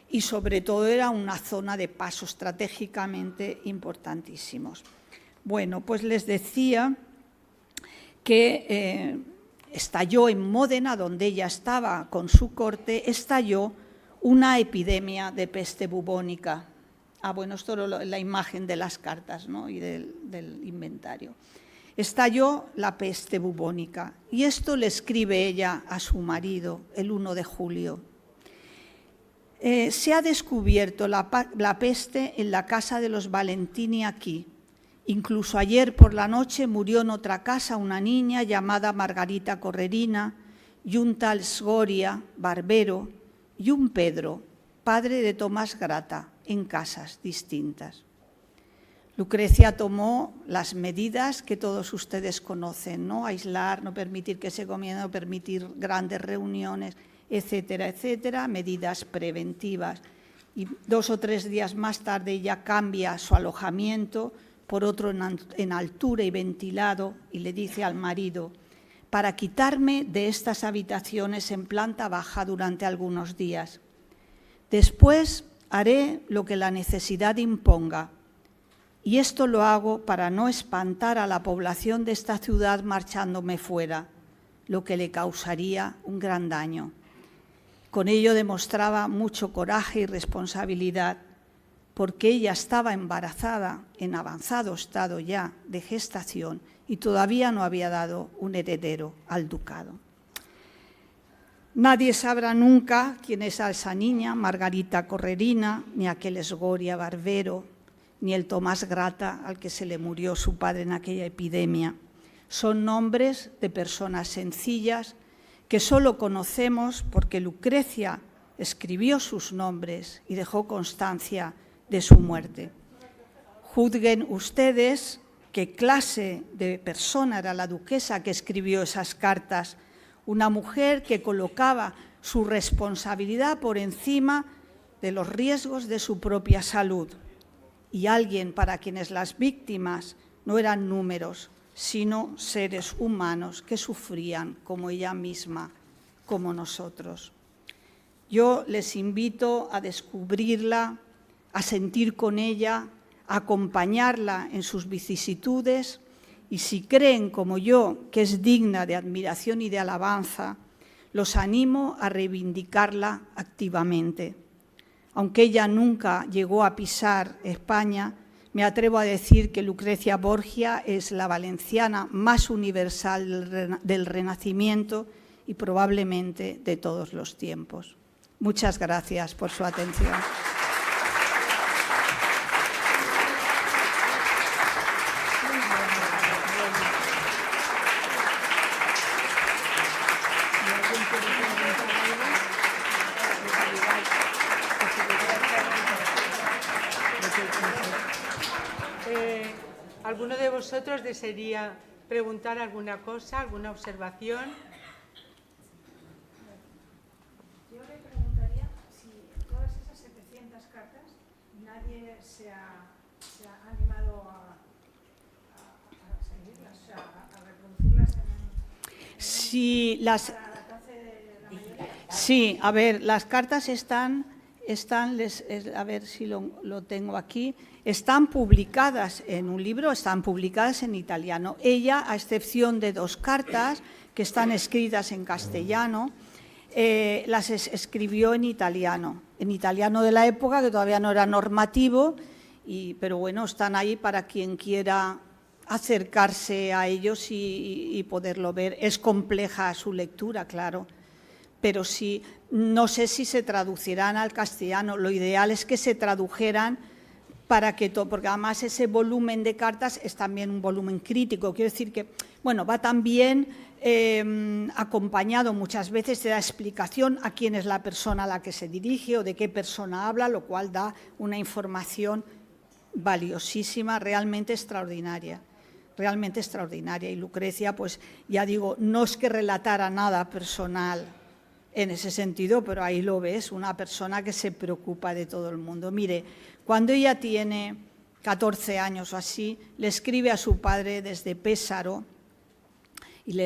y sobre todo era una zona de paso estratégicamente importantísimos. Bueno, pues les decía que estalló en Módena, donde ella estaba con su corte, estalló una epidemia de peste bubónica. Bueno, esto es la imagen de las cartas, ¿no? Y del inventario. Estalló la peste bubónica, y esto le escribe ella a su marido el 1 de julio. Se ha descubierto la peste en la casa de los Valentini aquí. Incluso ayer por la noche murió en otra casa una niña llamada Margarita Correrina, y un tal Sgoria, barbero, y un Pedro, padre de Tomás Grata, en casas distintas. Lucrecia tomó las medidas que todos ustedes conocen, ¿no? Aislar, no permitir que se comiera, no permitir grandes reuniones, etcétera, etcétera, medidas preventivas. Y 2 o 3 días más tarde ella cambia su alojamiento por otro en altura y ventilado, y le dice al marido: para quitarme de estas habitaciones en planta baja durante algunos días. Después haré lo que la necesidad imponga, y esto lo hago para no espantar a la población de esta ciudad marchándome fuera, lo que le causaría un gran daño. Con ello demostraba mucho coraje y responsabilidad, porque ella estaba embarazada, en avanzado estado ya de gestación, y todavía no había dado un heredero al ducado. Nadie sabrá nunca quién es esa niña, Margarita Correrina, ni aquel Esgoria Barbero, ni el Tomás Grata, al que se le murió su padre en aquella epidemia. Son nombres de personas sencillas que solo conocemos porque Lucrecia escribió sus nombres y dejó constancia de su muerte. Juzguen ustedes qué clase de persona era la duquesa que escribió esas cartas, una mujer que colocaba su responsabilidad por encima de los riesgos de su propia salud, y alguien para quienes las víctimas no eran números, sino seres humanos que sufrían como ella misma, como nosotros. Yo les invito a descubrirla, a sentir con ella, a acompañarla en sus vicisitudes, y si creen, como yo, que es digna de admiración y de alabanza, los animo a reivindicarla activamente. Aunque ella nunca llegó a pisar España, me atrevo a decir que Lucrecia Borgia es la valenciana más universal del Renacimiento y probablemente de todos los tiempos. Muchas gracias por su atención. ¿Alguno de vosotros desearía preguntar alguna cosa, alguna observación? Yo le preguntaría si en todas esas 700 cartas nadie se ha animado a seguirlas, o sea, a reproducirlas Sí, al alcance de la mayoría. sí, a ver, las cartas están a ver si lo tengo aquí, están publicadas en un libro, están publicadas en italiano. Ella, a excepción de 2 cartas que están escritas en castellano, las escribió en italiano de la época, que todavía no era normativo, pero bueno, están ahí para quien quiera acercarse a ellos y poderlo ver. Es compleja su lectura, claro, pero sí, no sé si se traducirán al castellano. Lo ideal es que se tradujeran porque además ese volumen de cartas es también un volumen crítico. Quiero decir que, bueno, va también acompañado muchas veces de la explicación a quién es la persona a la que se dirige o de qué persona habla, lo cual da una información valiosísima, realmente extraordinaria. Y Lucrecia, pues ya digo, no es que relatara nada personal en ese sentido, pero ahí lo ves, una persona que se preocupa de todo el mundo. Mire, cuando ella tiene 14 años o así, le escribe a su padre desde Pésaro,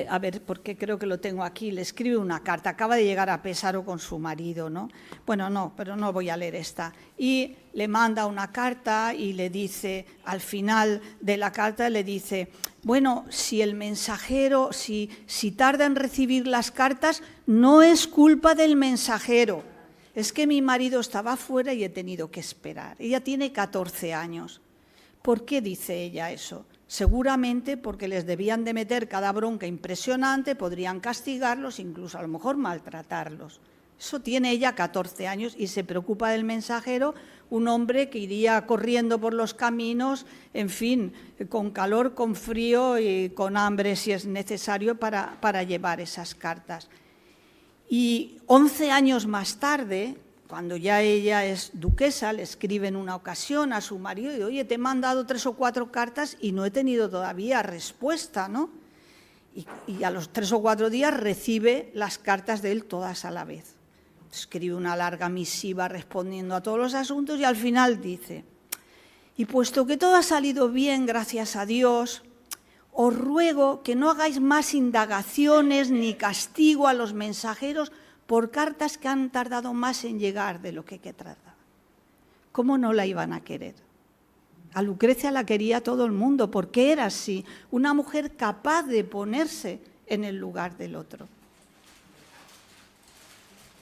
a ver, porque creo que lo tengo aquí, le escribe una carta, acaba de llegar a Pésaro con su marido, ¿no? Bueno, no, pero no voy a leer esta. Y le manda una carta y le dice, al final de la carta le dice, bueno, si el mensajero, si tarda en recibir las cartas, no es culpa del mensajero, es que mi marido estaba fuera y he tenido que esperar. Ella tiene 14 años. ¿Por qué dice ella eso? Seguramente porque les debían de meter cada bronca impresionante, podrían castigarlos, incluso a lo mejor maltratarlos. Eso tiene ella 14 años y se preocupa del mensajero, un hombre que iría corriendo por los caminos, en fin, con calor, con frío y con hambre si es necesario para llevar esas cartas. Y 11 años más tarde, cuando ya ella es duquesa, le escribe en una ocasión a su marido y oye, te he mandado 3 o 4 cartas y no he tenido todavía respuesta, ¿no? Y a los 3 o 4 días recibe las cartas de él todas a la vez. Escribe una larga misiva respondiendo a todos los asuntos y al final dice, Y puesto que todo ha salido bien, gracias a Dios, os ruego que no hagáis más indagaciones ni castigo a los mensajeros por cartas que han tardado más en llegar de lo que trataba. ¿Cómo no la iban a querer? A Lucrecia la quería todo el mundo, porque era así, una mujer capaz de ponerse en el lugar del otro.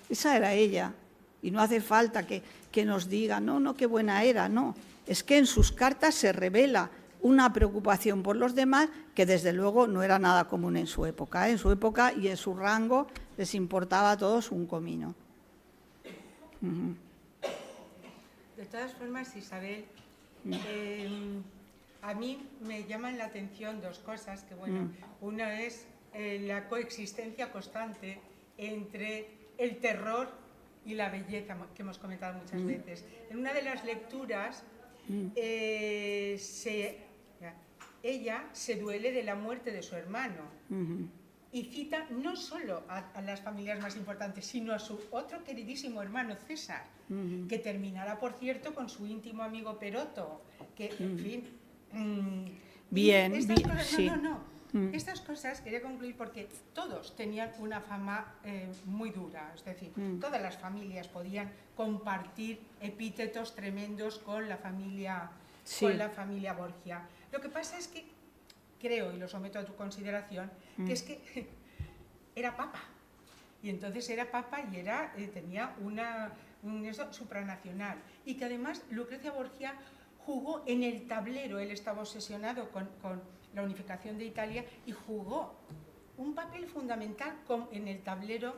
Esa era ella, y no hace falta que nos diga, no, qué buena era, no. Es que en sus cartas se revela una preocupación por los demás que desde luego no era nada común en su época. En su época y en su rango les importaba a todos un comino. De todas formas, Isabel, a mí me llaman la atención dos cosas, que bueno, una es la coexistencia constante entre el terror y la belleza, que hemos comentado muchas veces. En una de las lecturas, ella se duele de la muerte de su hermano y cita no solo a las familias más importantes, sino a su otro queridísimo hermano César, que terminará, por cierto, con su íntimo amigo Peroto, que, en fin... Bien, sí. Estas cosas quería concluir porque todos tenían una fama muy dura, es decir, todas las familias podían compartir epítetos tremendos con la familia, con la familia Borgia. Lo que pasa es que creo, y lo someto a tu consideración, que es que era papa, y entonces era papa y tenía un supranacional, y que además Lucrecia Borgia jugó en el tablero, él estaba obsesionado con la unificación de Italia y jugó un papel fundamental en el tablero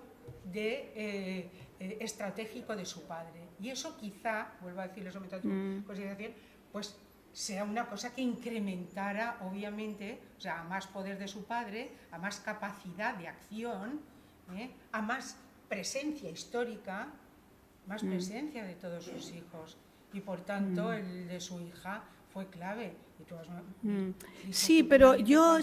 estratégico de su padre. Y eso quizá, vuelvo a decirlo, someto a tu consideración, pues sea una cosa que incrementara, obviamente, o sea, a más poder de su padre, a más capacidad de acción, a más presencia histórica, más presencia de todos sus hijos. Y por tanto, el de su hija fue clave. Y tú has, sí, pero yo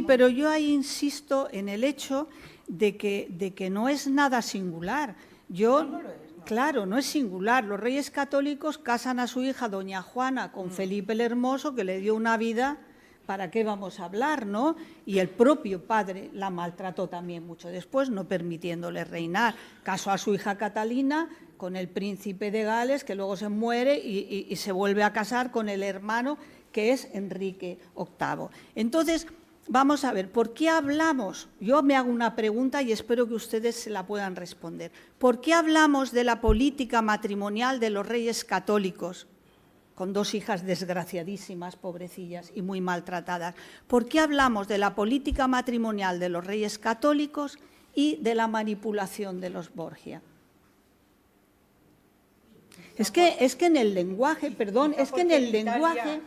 pero yo ahí insisto en el hecho de que no es nada singular. No lo es, no. Claro, no es singular. Los reyes católicos casan a su hija, doña Juana, con Felipe el Hermoso, que le dio una vida, ¿para qué vamos a hablar, no? Y el propio padre la maltrató también mucho después, no permitiéndole reinar. Casó a su hija Catalina con el príncipe de Gales, que luego se muere y se vuelve a casar con el hermano, que es Enrique VIII. Entonces, vamos a ver, ¿por qué hablamos? Yo me hago una pregunta y espero que ustedes se la puedan responder. ¿Por qué hablamos de la política matrimonial de los reyes católicos, con dos hijas desgraciadísimas, pobrecillas y muy maltratadas? ¿Por qué hablamos de la política matrimonial de los reyes católicos y de la manipulación de los Borgia? Es que en el lenguaje, perdón, es que en el lenguaje,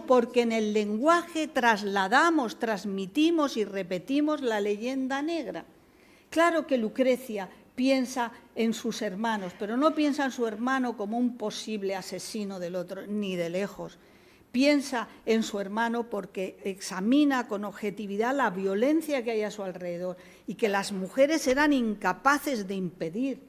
porque en el lenguaje trasladamos, transmitimos y repetimos la leyenda negra. Claro que Lucrecia piensa en sus hermanos, pero no piensa en su hermano como un posible asesino del otro, ni de lejos. Piensa en su hermano porque examina con objetividad la violencia que hay a su alrededor y que las mujeres eran incapaces de impedir,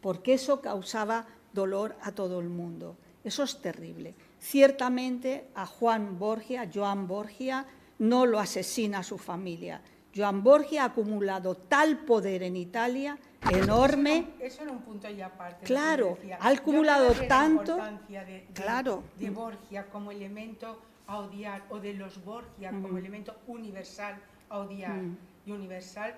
porque eso causaba dolor a todo el mundo. Eso es terrible. Ciertamente a Joan Borgia, no lo asesina su familia. Joan Borgia ha acumulado tal poder en Italia enorme. Eso era un punto y aparte. Claro, ha acumulado tanto. La importancia de Borgia como elemento a odiar, o de los Borgia como elemento universal a odiar. Y universal,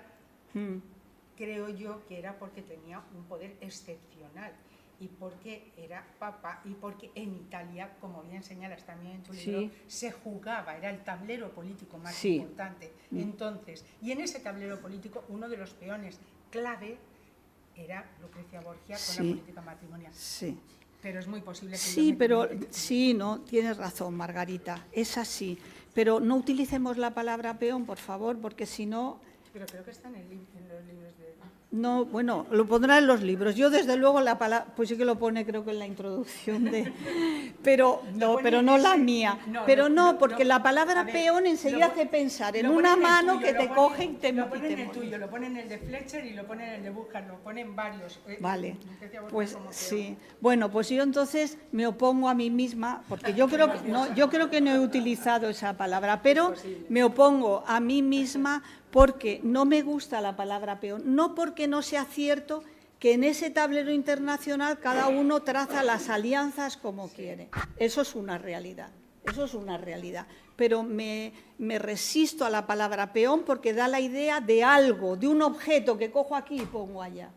creo yo que era porque tenía un poder excepcional y porque era papa y porque en Italia, como bien señalas también en tu libro, se jugaba, era el tablero político más importante. Entonces, y en ese tablero político uno de los peones clave era Lucrecia Borgia con la política matrimonial. Sí. Pero es muy posible que... no, tienes razón, Margarita, es así. Pero no utilicemos la palabra peón, por favor, porque si no... Pero creo que está en los libros de... No, bueno, lo pondrá en los libros. Yo, desde luego, la palabra, pues sí que lo pone, creo que en la introducción de... Pero no la mía. Pero no, porque la palabra peón enseguida hace pensar en una mano que te coge y te... Lo pone en el tuyo, lo pone en el de Fletcher y lo pone en el de Burkhardt, lo pone en varios. Vale, pues sí. Bueno, pues yo entonces me opongo a mí misma, porque yo creo que no he utilizado esa palabra, pero me opongo a mí misma porque no me gusta la palabra peón, no porque no sea cierto que en ese tablero internacional cada uno traza las alianzas como quiere. Eso es una realidad, Pero me resisto a la palabra peón porque da la idea de algo, de un objeto que cojo aquí y pongo allá.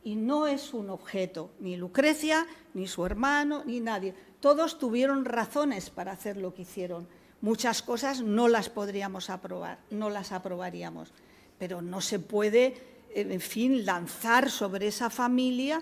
Y no es un objeto, ni Lucrecia, ni su hermano, ni nadie. Todos tuvieron razones para hacer lo que hicieron. Muchas cosas no las podríamos aprobar, no las aprobaríamos. Pero no se puede, en fin, lanzar sobre esa familia,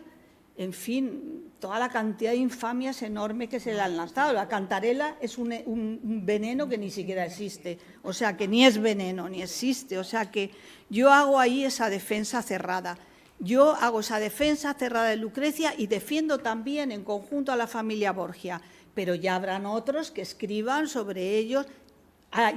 en fin, toda la cantidad de infamias enormes que se le han lanzado. La cantarela es un veneno que ni siquiera existe. O sea, que ni es veneno, ni existe. O sea, que yo hago ahí esa defensa cerrada. Yo hago esa defensa cerrada de Lucrecia y defiendo también en conjunto a la familia Borgia. Pero ya habrán otros que escriban sobre ellos,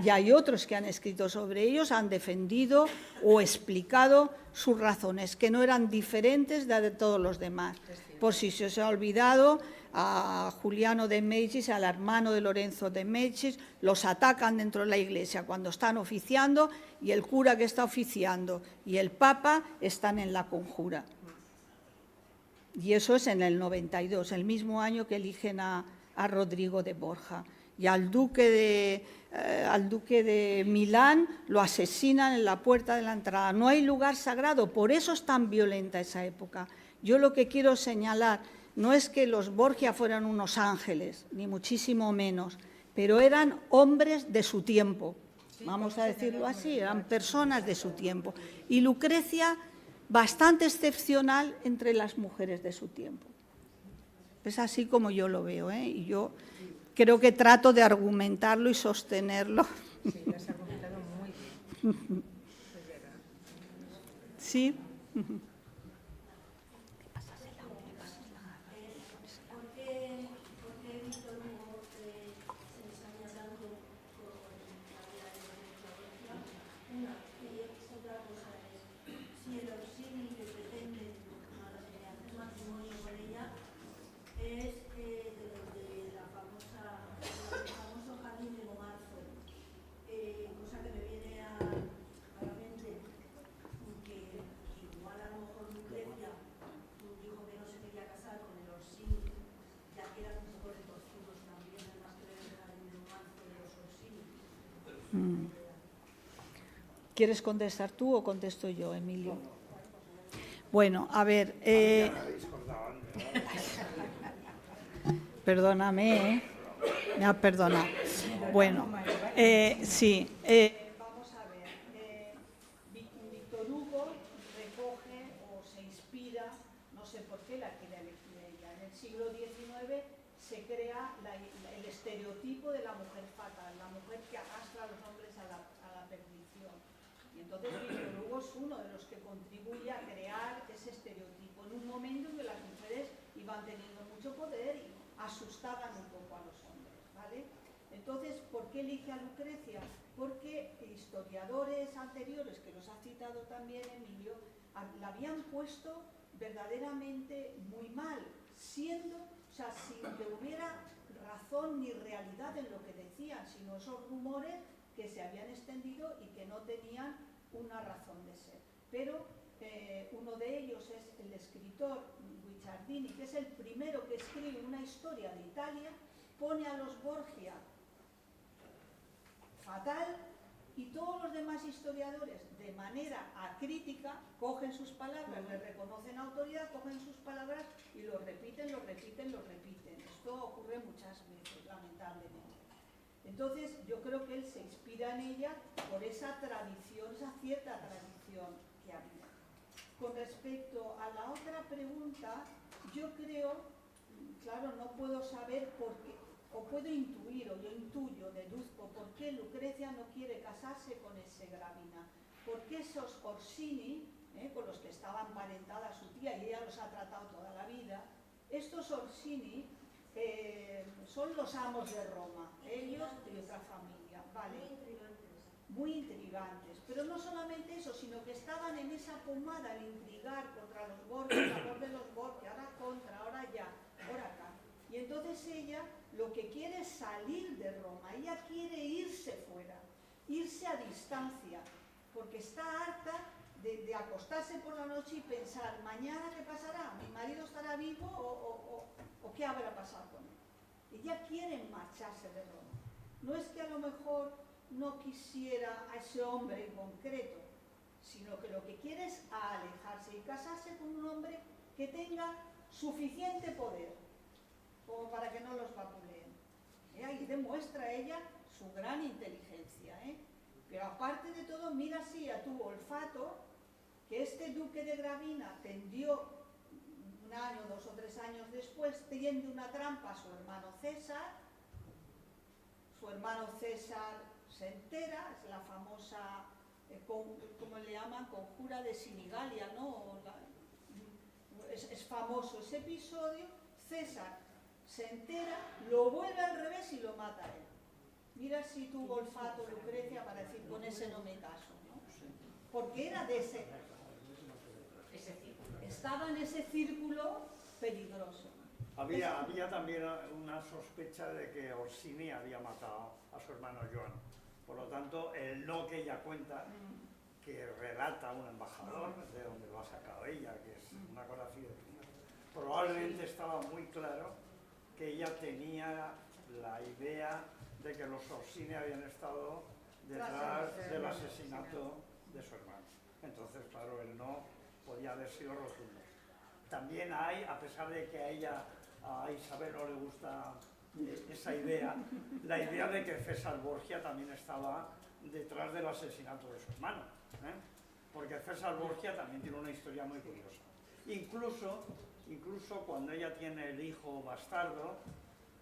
y hay otros que han escrito sobre ellos, han defendido o explicado sus razones, que no eran diferentes de todos los demás. Por si se os ha olvidado, a Juliano de Médicis, al hermano de Lorenzo de Médicis, los atacan dentro de la iglesia cuando están oficiando, y el cura que está oficiando y el papa están en la conjura. Y eso es en el 92, el mismo año que eligen a Rodrigo de Borja. Y al duque de Milán lo asesinan en la puerta de la entrada. No hay lugar sagrado, por eso es tan violenta esa época. Yo lo que quiero señalar no es que los Borgia fueran unos ángeles, ni muchísimo menos, pero eran hombres de su tiempo, vamos a decirlo así, eran personas de su tiempo. Y Lucrecia, bastante excepcional entre las mujeres de su tiempo. Es así como yo lo veo, ¿eh? Y yo creo que trato de argumentarlo y sostenerlo. Sí, lo has argumentado muy bien. Es verdad. Sí. ¿Quieres contestar tú o contesto yo, Emilio? Bueno, a ver... Perdóname, ¿eh? Me ha perdonado. Bueno, sí. Vamos a ver. Víctor Hugo recoge o se inspira, no sé por qué la quiere elegir ella. En el siglo XIX se crea el estereotipo de la mujer fatal, la mujer que arrastra a los hombres a la perdición. Y entonces Víctor Hugo es uno de los que contribuye a crear ese estereotipo en un momento en que las mujeres iban teniendo mucho poder y asustaban un poco a los hombres, ¿vale? Entonces, ¿por qué elige a Lucrecia? Porque historiadores anteriores, que los ha citado también Emilio, la habían puesto verdaderamente muy mal, siendo, o sea, sin que hubiera razón ni realidad en lo que decían, sino esos rumores que se habían extendido y que no tenían una razón de ser. Pero uno de ellos es el escritor Guicciardini, que es el primero que escribe una historia de Italia, pone a los Borgia fatal, y todos los demás historiadores, de manera acrítica, cogen sus palabras, le reconocen autoridad, cogen sus palabras y lo repiten. Esto ocurre muchas veces, lamentablemente. Entonces, yo creo que él se inspira en ella por esa tradición, esa cierta tradición que había. Con respecto a la otra pregunta, yo creo, claro, no puedo saber por qué, o puedo intuir, o yo intuyo, deduzco, por qué Lucrecia no quiere casarse con ese Gravina. Porque esos Orsini, con los que estaba emparentada su tía y ella los ha tratado toda la vida. Estos Orsini son los amos de Roma, ellos y otra familia, ¿vale? Muy intrigantes, pero no solamente eso, sino que estaban en esa pomada al intrigar contra los Borgia, a favor de los Borgia, ahora contra, ahora ya, ahora acá. Y entonces ella lo que quiere es salir de Roma, ella quiere irse fuera, irse a distancia, porque está harta de acostarse por la noche y pensar, mañana qué pasará, mi marido estará vivo o qué habrá pasado con él. Ella quiere marcharse de Roma. No es que a lo mejor no quisiera a ese hombre en concreto, sino que lo que quiere es alejarse y casarse con un hombre que tenga suficiente poder como para que no los vapuleen. Ahí demuestra ella su gran inteligencia, pero aparte de todo, mira si a tu olfato que este duque de Gravina tendió un año, 2 o 3 años después, tiende una trampa a su hermano César. Su hermano César se entera, es la famosa, ¿cómo le llaman? Conjura de Sinigalia, ¿no? Es famoso ese episodio. César se entera, lo vuelve al revés y lo mata a él. Mira si tuvo olfato Lucrecia para decir, con ese no me caso, ¿no? Porque era de ese círculo. Estaba en ese círculo peligroso. Había también una sospecha de que Orsini había matado a su hermano Joan. Por lo tanto, el no que ella cuenta, que relata un embajador, de donde lo ha sacado ella, que es una cosa así de prima, probablemente estaba muy claro que ella tenía la idea de que los Orsini habían estado detrás del asesinato de su hermano. Entonces, claro, el no podía haber sido rotundo. También hay, a pesar de que a Isabel no le gusta esa idea, la idea de que César Borgia también estaba detrás del asesinato de su hermano, porque César Borgia también tiene una historia muy curiosa. Incluso cuando ella tiene el hijo bastardo,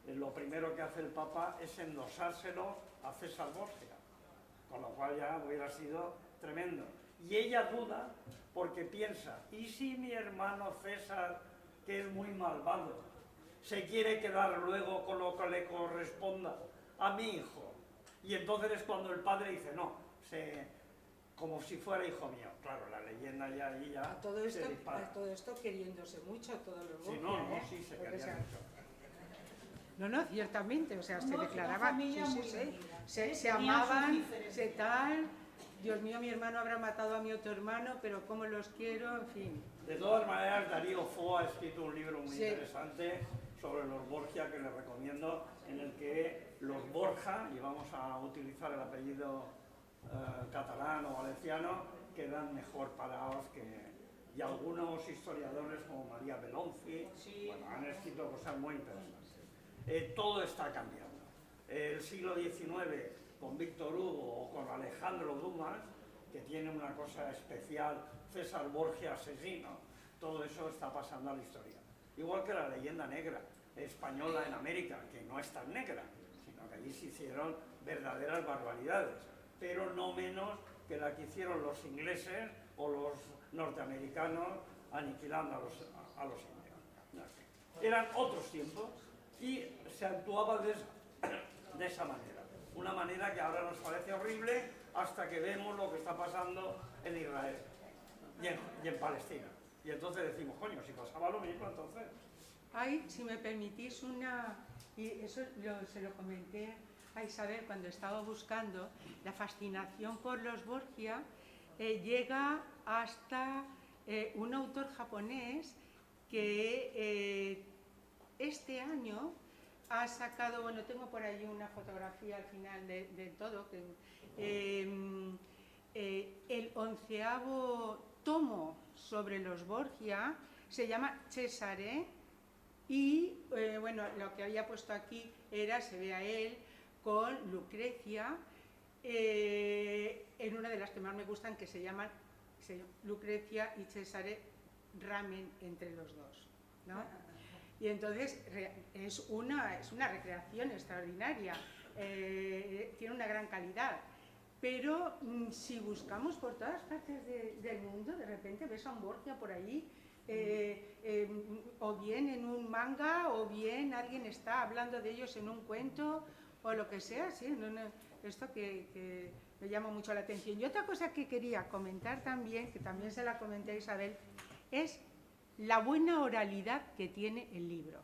lo primero que hace el Papa es endosárselo a César Borgia, con lo cual ya hubiera sido tremendo. Y ella duda porque piensa, ¿y si mi hermano César, que es muy malvado, se quiere quedar luego con lo que le corresponda a mi hijo? Y entonces es cuando el padre dice, no, como si fuera hijo mío. Claro, la leyenda ya ahí ya todo esto, se dispara. todo esto queriéndose mucho, todos los Borgia, Sí, no, sí, se querían mucho. No, ciertamente, o sea, se No, declaraba, una familia muy se unida, se amaban, tenían sus diferencias. se tal, Dios mío, mi hermano habrá matado a mi otro hermano, pero cómo los quiero, en fin. De todas maneras, Darío Fo ha escrito un libro muy Sí. interesante sobre los Borgia, que les recomiendo, en el que los Borja, y vamos a utilizar el apellido catalán o valenciano, quedan mejor parados y algunos historiadores como María Belonzi, bueno, han escrito cosas muy interesantes. Todo está cambiando. El siglo XIX, con Víctor Hugo o con Alejandro Dumas, que tiene una cosa especial, César Borgia asesino, todo eso está pasando a la historia. Igual que la leyenda negra española en América, que no es tan negra, sino que allí se hicieron verdaderas barbaridades, pero no menos que la que hicieron los ingleses o los norteamericanos aniquilando a los indios. Eran otros tiempos y se actuaba de esa manera. Una manera que ahora nos parece horrible hasta que vemos lo que está pasando en Israel y en Palestina. Y entonces decimos, coño, si pasaba lo mismo entonces. Hay, si me permitís, y eso se lo comenté a Isabel cuando estaba buscando, la fascinación por los Borgia llega hasta un autor japonés que este año ha sacado, bueno, tengo por ahí una fotografía al final de todo, el 11º tomo sobre los Borgia, se llama Cesare, y bueno, lo que había puesto aquí se ve a él con Lucrecia, en una de las que más me gustan, que se llaman Lucrecia y Cesare ramen entre los dos, ¿no? Y entonces es una recreación extraordinaria, tiene una gran calidad. pero si buscamos por todas partes del mundo, de repente ves a un Borgia por ahí, o bien en un manga, o bien alguien está hablando de ellos en un cuento, o lo que sea, sí, esto que me llama mucho la atención. Y otra cosa que quería comentar también, que también se la comenté a Isabel, es la buena oralidad que tiene el libro.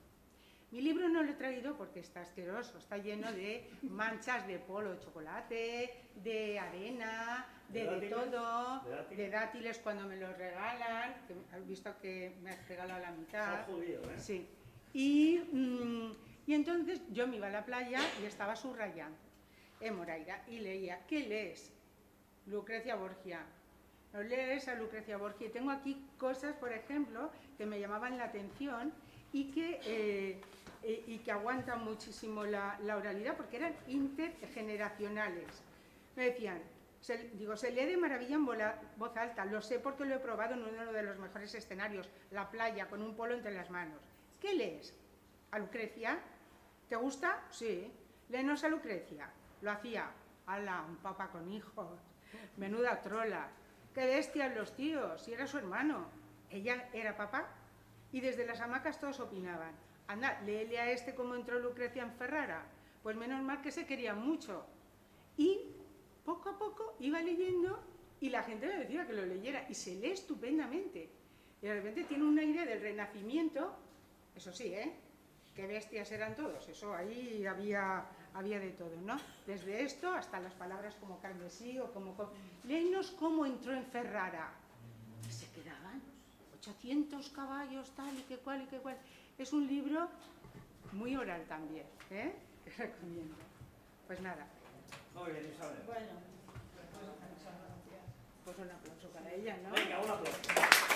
Mi libro no lo he traído porque está asqueroso, está lleno de manchas de polvo de chocolate, de arena, de todo, de dátiles cuando me los regalan, que has visto que me has regalado la mitad. Está jodido, ¿eh? Sí. Y entonces yo me iba a la playa y estaba subrayando en Moraira y leía, ¿qué lees? Lucrecia Borgia. ¿No lees a Lucrecia Borgia? Y tengo aquí cosas, por ejemplo, que me llamaban la atención y que aguantan muchísimo la oralidad porque eran intergeneracionales. Me decían, se lee de maravilla en voz alta, lo sé porque lo he probado en uno de los mejores escenarios, la playa, con un polo entre las manos. ¿Qué lees? ¿A Lucrecia? ¿Te gusta? Sí. Léenos a Lucrecia. Lo hacía. ¡Hala! Un papa con hijos. Menuda trola. ¡Qué bestias los tíos! Si era su hermano. Ella era papá. Y desde las hamacas todos opinaban. Anda, léele a este cómo entró Lucrecia en Ferrara. Pues menos mal que se querían mucho. Y poco a poco iba leyendo y la gente le decía que lo leyera. Y se lee estupendamente. Y de repente tiene un aire del Renacimiento. Eso sí, qué bestias eran todos. Eso ahí había de todo, ¿no? Desde esto hasta las palabras como carmesí o como... Léenos cómo entró en Ferrara. Y se quedaban 800 caballos, tal y que cual y que cual. Es un libro muy oral también, que recomiendo. Pues nada. Muy bien, Isabel. Bueno, Pues un aplauso para ella, ¿no? Venga, un aplauso.